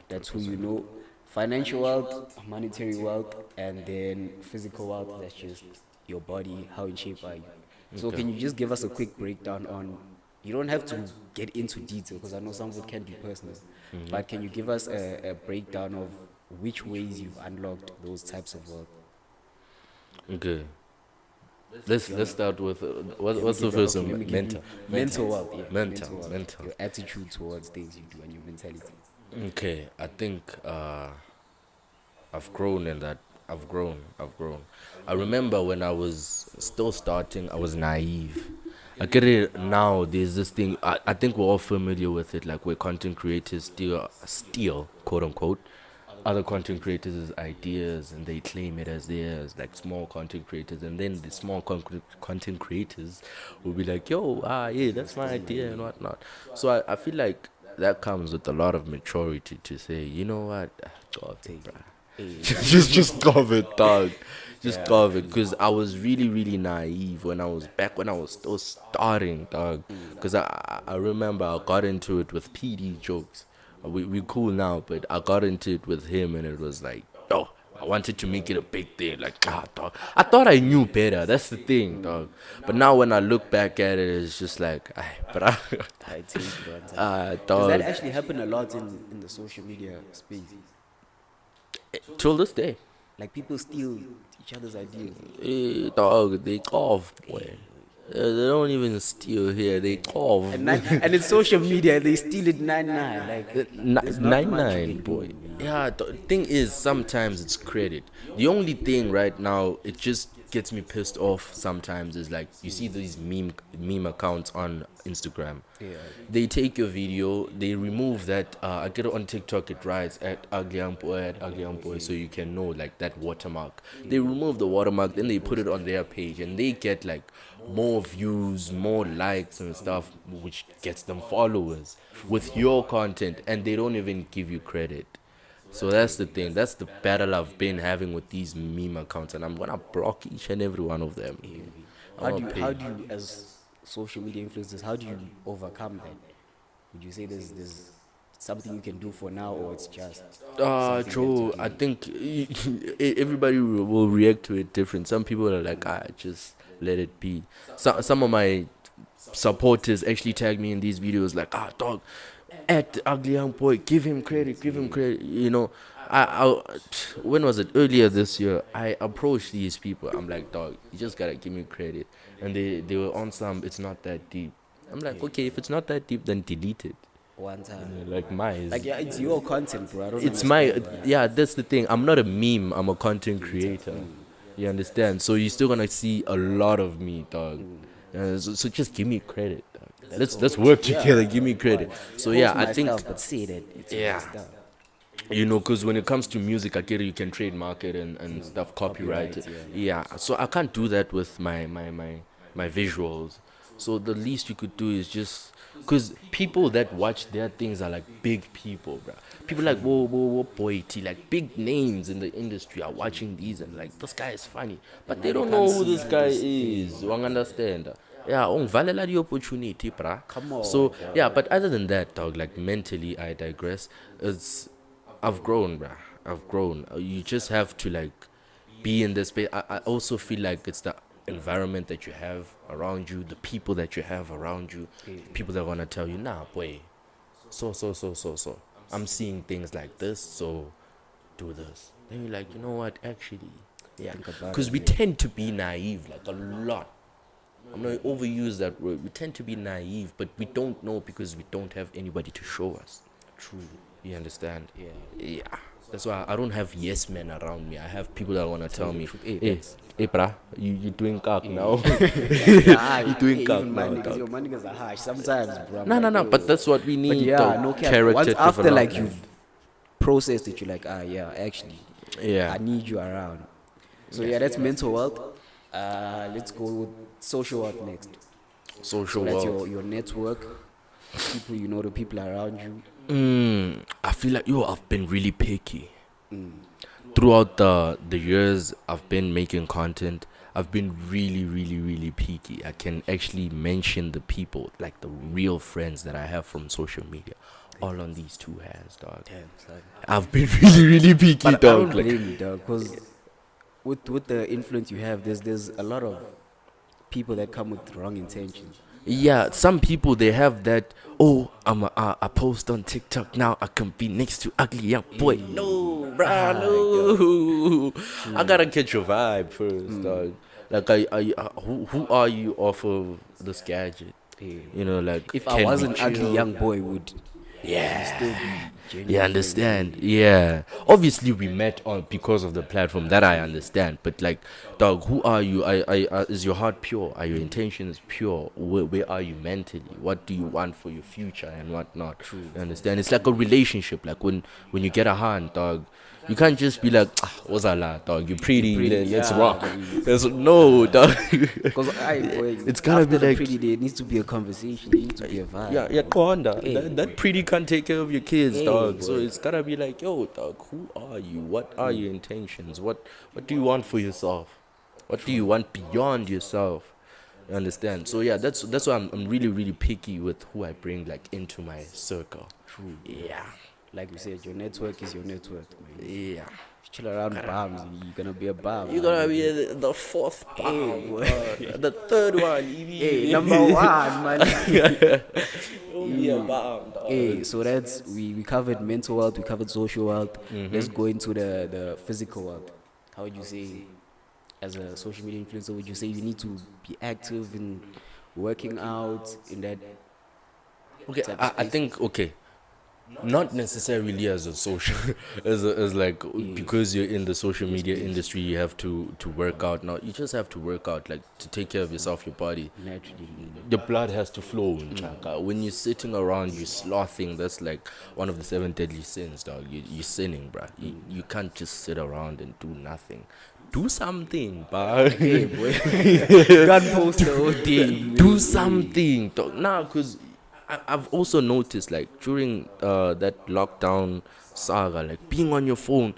That's who you know. Financial wealth, monetary wealth, and then physical wealth, that's just your body, how in shape are you. So can you just give us a quick breakdown on, you don't have to get into detail because I know some of it can be personal, but can you give us a breakdown of which ways you've unlocked those types of wealth? Okay. Let's start with what's the first one? Mental wealth, yeah. Mental. Your attitude towards things you do and your mentality. Okay, I think I've grown in that. I've grown. I remember when I was still starting, I was naive. I get it now. There's this thing. I think we're all familiar with it. Like where content creators steal quote unquote other content creators' ideas and they claim it as theirs, like small content creators, and then the small content creators will be like, yo, yeah, that's my idea and whatnot. So I feel like that comes with a lot of maturity to say, you know what, go take it, just go it, dog. Just go it, because I was really, really naive when I was still starting, dog. Because I remember I got into it with PD jokes. We cool now, but I got into it with him, and it was like, oh, I wanted to make it a big thing. Like, dog. I thought I knew better. That's the thing, dog. But now when I look back at it, it's just like, Does dog. that actually happen a lot in the social media space? Till this day. Like people steal each other's ideas. Dog, they cough, boy. They don't even steal here. They cough. And in social media, they steal it 99. Like there's not much you 99, can boy. do, man. Yeah, the thing is, sometimes it's credit. The only thing right now, it just gets me pissed off sometimes is like, you see these meme accounts on Instagram. Yeah. They take your video, they remove that. I get it on TikTok, it writes at Uglyoungboy, so you can know like that watermark. They remove the watermark, then they put it on their page, and they get like more views, more likes and stuff, which gets them followers with your content, and they don't even give you credit. So that's the thing. That's the battle I've been having with these meme accounts, and I'm gonna block each and every one of them. How do you, as social media influencers, how do you overcome that? Would you say there's something you can do for now, or it's just Joe, I think everybody will react to it different. Some people are like, just let it be. Some of my supporters actually tag me in these videos like, dog, at Uglyoungboy, give him credit. You know, I when was it? Earlier this year, I approached these people. I'm like, dog, you just gotta give me credit. And they were on some, it's not that deep. I'm like, okay, if it's not that deep, then delete it. one time. Like mine. Like, yeah, it's your content, bro. I don't It's my understand why. yeah. That's the thing. I'm not a meme. I'm a content creator. You understand? So you're still gonna see a lot of me, dog. So just give me credit, dog. Let's work together. Give me credit. So Post yeah, I my think stuff, but say that it's my yeah. stuff. Because when it comes to music, I get it, you can trademark it and stuff, copyright it. Copyright, Yeah, so I can't do that with my visuals. So the least you could do is just because people that watch their things are like big people, bro. People like whoa boy T, like big names in the industry are watching these and like this guy is funny, but they don't know who this guy is. You understand? Yeah, ungivalela the opportunity, bruh. Come on, So yeah, but other than that, dog, like mentally, I digress. It's I've grown, bruh. I've grown. You just have to like be in this space. I also feel like it's the environment that you have around you, the people that you have around you, people that are gonna tell you, nah, boy, so. I'm seeing things like this, so do this. Then you're like, you know what, actually, yeah. Think about Because it, we tend to be naive, like a lot. I'm not overuse that word. We tend to be naive, but we don't know because we don't have anybody to show us. True. You understand? Yeah. Yeah. That's why I don't have yes men around me. I have people that want to tell me, Hey, hey, brah, you doing cock now? you doing cock even my now, niggas, dog. your my niggas are harsh sometimes, bro. I'm No, like, yo. but that's what we But need. yeah, dog. no cap. Character Once after like development. you've processed it, you're like, yeah, actually, Yeah. I need you around. So yeah, that's mental health. Let's go with social health next. Social So that's world. your network, people you know, the people around you. I feel like I've been really picky. Throughout the years I've been making content, I've been really picky. I can actually mention the people, like the real friends that I have from social media, all on these two hands, dog. Damn, son. I've been really picky, But I dog. don't Like, blame you, dog, because with the influence you have, there's a lot of people that come with wrong intentions. yeah, some people they have that. Oh, I post on TikTok now. I can be next to ugly young boy. No, bruh, no. I gotta catch your vibe first, dog. Like, who are you off of this gadget? Yeah. You know, like If can I was we an ugly chill? young boy, would Yeah. still be genuine. You understand? Yeah. Obviously, we met on because of the platform. That I understand. But like, dog, who are you? Is your heart pure? Are your intentions pure? Where are you mentally? What do you want for your future and what not? True. You understand? It's like a relationship. Like when you get a hand, dog. You can't just be like, what's that, dog? You're pretty. Let's yeah, rock. No, dog. Because It's gotta be after the like- pretty day. It needs to be a conversation. It needs to be a vibe. Yeah, Kwanda. Hey, That pretty can't take care of your kids, Hey, dog. So boy. it's gotta be like, yo, dog, who are you? What are your intentions? What do you want for yourself? What do you want beyond yourself? You understand? So yeah, that's why I'm really picky with who I bring like into my circle. True. Yeah. Like we said, your network is your network, man. Yeah. Chill around bombs, you're gonna be a bomb. You're gonna be the fourth bomb, the third one. Hey, number one, man. Be a bomb, dog. Hey, so that's we covered mental health, we covered social health. Let's go into the physical health. How would you say, as a social media influencer, would you say you need to be active in working out in that? Okay, type of I space? think okay. Not necessarily as a social, as like because you're in the social media industry, you have to work out. Now you just have to work out, like to take care of yourself, your body. Naturally, The blood has to flow, chaka. When you're sitting around, you're slothing. That's like one of the 7 deadly sins, dog. You're sinning, bruh. You can't just sit around and do nothing. Do something, bruh. hey boy, gun poster all day. Do something, dog. Nah, cause I've also noticed like during that lockdown saga, like being on your phone,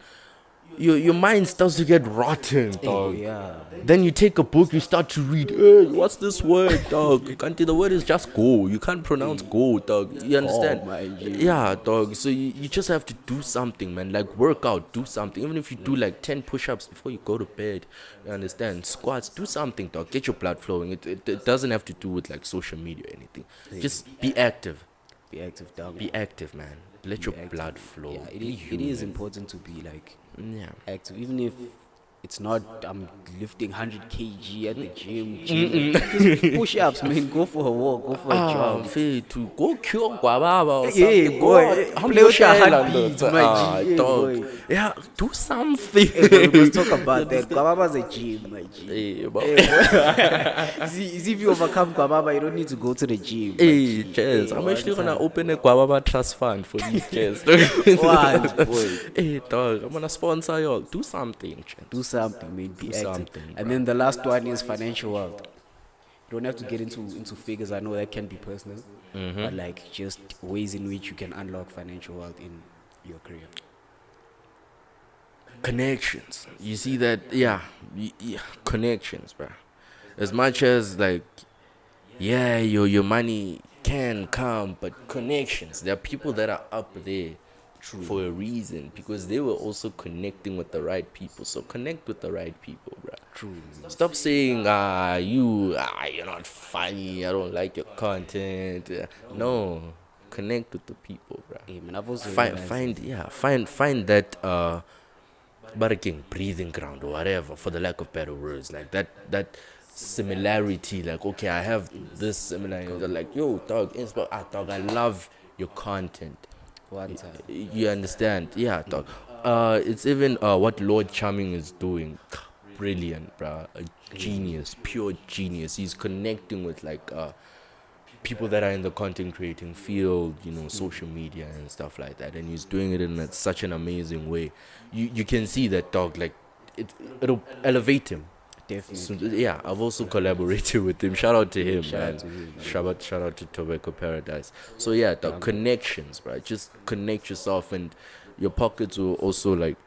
your mind starts to get rotten, dog. Yeah, Then you take a book, you start to read. Hey, what's this word, dog? The word is just go. You can't pronounce go, dog. You understand? my G. Yeah, dog. So you just have to do something, man. Like work out, do something. Even if you do like 10 push-ups before you go to bed, you understand? Squats, do something, dog. Get your blood flowing. It doesn't have to do with like social media or anything. Just be active. be active, dog. Be active, man. Let your active. blood flow. Yeah, Be it is human. important to be like Yeah. active, even if It's not I'm lifting 100 kg at the gym. Just push-ups, man. Go for a walk. Go for a jog. Mfethu go cure gwababa or Hey, something. boy, Go play with your hamboshela heartbeat, ndoda. my G, Dog. boy. Yeah, do something. Hey, bro, we must talk about that. Kwababa's a gym, my G. Hey, bro. See, if you overcome Kwababa, you don't need to go to the gym. my Hey, G. cheers. Hey, I'm one actually gonna time. open a Guababa trust fund for these chairs. What, boy? Hey, dog, I'm gonna sponsor y'all. Do something, chance. Do something, man. Be Do active. something, And then the last one is financial wealth. You don't have to get into figures. I know that can be personal, but like just ways in which you can unlock financial wealth in your career. Connections. You see that? Yeah, connections, bro. As much as like, yeah, your money can come, but connections. There are people that are up there for a reason because they were also connecting with the right people. So connect with the right people, bro. True. Stop saying you're not funny. I don't like your content. No, connect with the people, bro. Hey, man, I've also Find that barking breathing ground or whatever, for the lack of better words, like that similarity. Like, okay, I have this similarity. They're like, yo, dog, dog, I love your content. one time. You understand? Yeah, dog. It's even what Lord Charming is doing. Brilliant, bro. A genius, pure genius. He's connecting with like people that are in the content creating field, social media and stuff like that, and he's doing it in such an amazing way. You can see that, dog. Like it'll elevate him. Definitely. So, yeah, I've also collaborated with him. Shout out to him, Shout man. out to him, man. Shout out to Tobacco Paradise. So yeah, the connections, bro. Just connect yourself, and your pockets will also like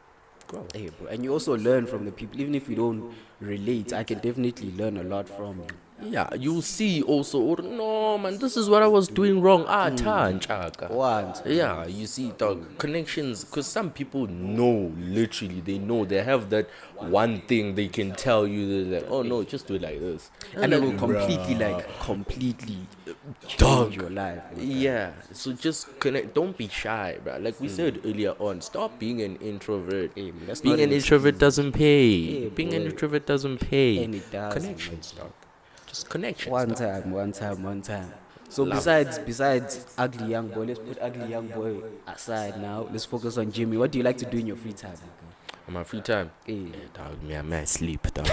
grow. Hey, bro. And you also learn from the people, even if you don't relate. I can definitely learn a lot from you. Yeah, you'll see also. Oh, no, man, this is what I was doing wrong. Chaka. What? Yeah, you see, dog, connections, because some people know, literally, they know, they have that one thing they can tell you. They're like, oh no, just do it like this. And it will like, completely Dog. change your life. Yeah, so just connect. Don't be shy, bro. Like we said earlier on, stop being an introvert. Hey, man, that's Being not an an introvert excuse. doesn't pay. Yeah, Being an boy. introvert doesn't pay. And it does. Connections, dog. Just connections. One dog. time. So Love. besides Ugly Young Boy, let's put Ugly Young Boy aside now. Let's focus on Jimmy. What do you like to do in your free time? On my free time, Hey. dog, me, I sleep, dog.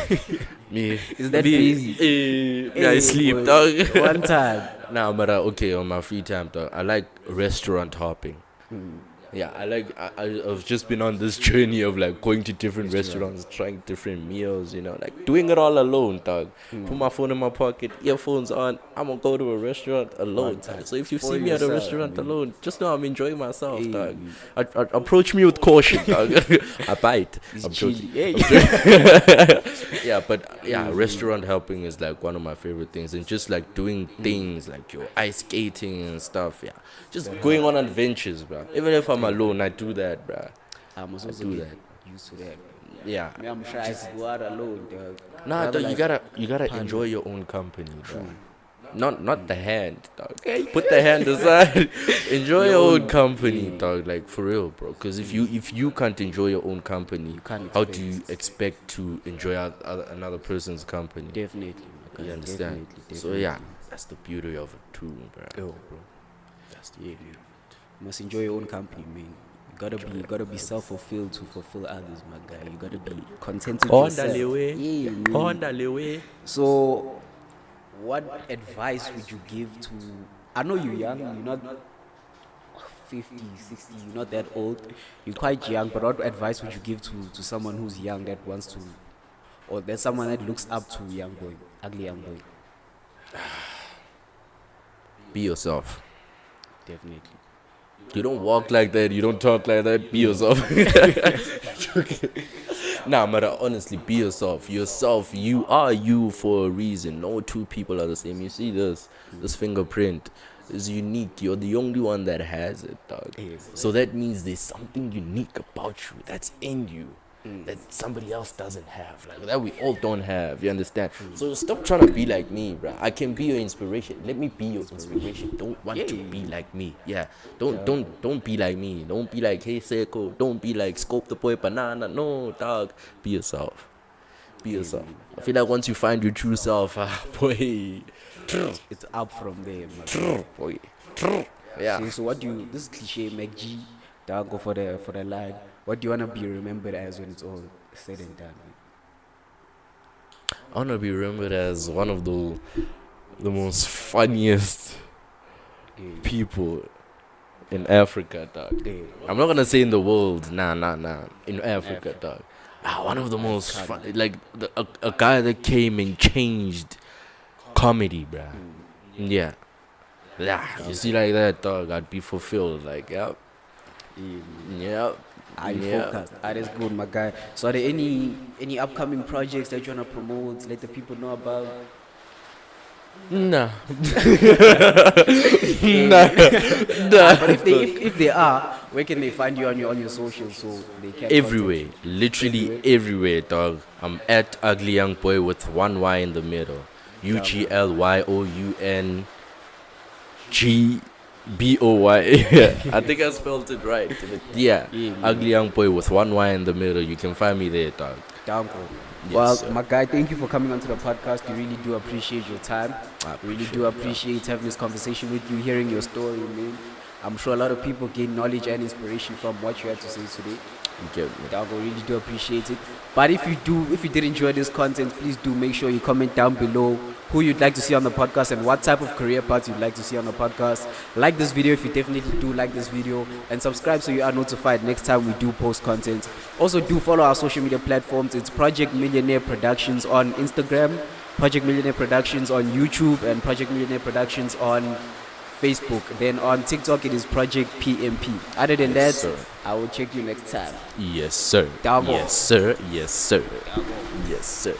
me, Is that me, crazy? me, I sleep, dog. One time. Nah, but okay, on my free time, dog, I like restaurant hopping. Yeah, I've just been on this journey of like going to different restaurants, trying different meals, like doing it all alone, dog. Put my phone in my pocket, earphones on, I'm gonna go to a restaurant alone, dog. So if you see Spoil me at a yourself, restaurant man. alone, just know I'm enjoying myself, Hey. dog. Approach me with caution, dog. I bite. He's I'm chilly. joking. Hey. Yeah, but yeah, restaurant helping is like one of my favorite things, and just like doing things like your ice skating and stuff. Yeah, just going on adventures, bro. Even if I'm alone, I do that, bro. I must also do do that. that. Used to that. Yeah, Me, I'm shy to go out alone, dog. nah, Rather dog, like you gotta enjoy your own company, bro. Not the hand, dog. Put the hand aside. Enjoy your own company, dog. Like for real, bro. Because if you can't enjoy your own company, can't how do you expect to enjoy another person's company? Definitely. You understand? Definitely. So yeah, that's the beauty of it too, bro. Oh, bro. That's the beauty. You must enjoy your own company, man. You gotta be self-fulfilled to fulfill others, my guy. You gotta be content with yourself. Yeah, man. So, what advice would you give to? I know you're young. You're not 50, 60. You're not that old. You're quite young. But what advice would you give to someone who's young that wants to, or there's someone that looks up to young boy, ugly young boy? Be yourself. Definitely. You don't walk like that. You don't talk like that. Be yourself. Nah, but honestly, be yourself. Yourself. You are you for a reason. No two people are the same. You see this fingerprint is unique. You're the only one that has it, dog. Yes. So that means there's something unique about you that's in you. that somebody else doesn't have, like that we all don't have. You understand? So stop trying to be like me, bro. I can be your inspiration. Let me be your inspiration. Don't want to be like me. Yeah. Don't be like me. Don't be like Hey Seiko. Don't be like Scope the Boy Banana. No, dog. Be yourself. Be yourself. I feel like once you find your true self, boy, It's up from there, man. boy. Yeah. So what do you, this cliche, McG, don't go for the line. What do you want to be remembered as when it's all said and done? I want to be remembered as one of the most funniest people in Africa, dog. Yeah. I'm not gonna say in the world, nah. In Africa, dog. One of the most fun, like a guy that came and changed comedy, bruh. Yeah. You see like that, dog. I'd be fulfilled. Like, yep. Are you focused? That is good, my guy. So are there any upcoming projects that you want to promote, let the people know about? Nah. But if they are, where can they find you on your socials so they can Everywhere, literally everywhere, dog. I'm at Uglyoungboy with one Y in the middle. UGLYOUNGBOY. I think I spelled it right. Yeah, Uglyoungboy with one Y in the middle. You can find me there, dog. Yes, well, sir. My guy, thank you for coming onto the podcast. We really do appreciate your time. I really do appreciate having this conversation with you, hearing your story, man. I'm sure a lot of people gain knowledge and inspiration from what you had to say today. Dog, I really do appreciate it. But if you did enjoy this content, please do make sure you comment down below who you'd like to see on the podcast and what type of career paths you'd like to see on the podcast. Like this video if you definitely do like this video, and subscribe so you are notified next time we do post content. Also do follow our social media platforms. It's Project Millionaire Productions on Instagram, Project Millionaire Productions on YouTube, and Project Millionaire Productions on Facebook. Then on TikTok it is Project PMP. Other than that, sir, I will check you next time. Yes, sir. Doggo. Yes, sir. Yes, sir. Yes, sir.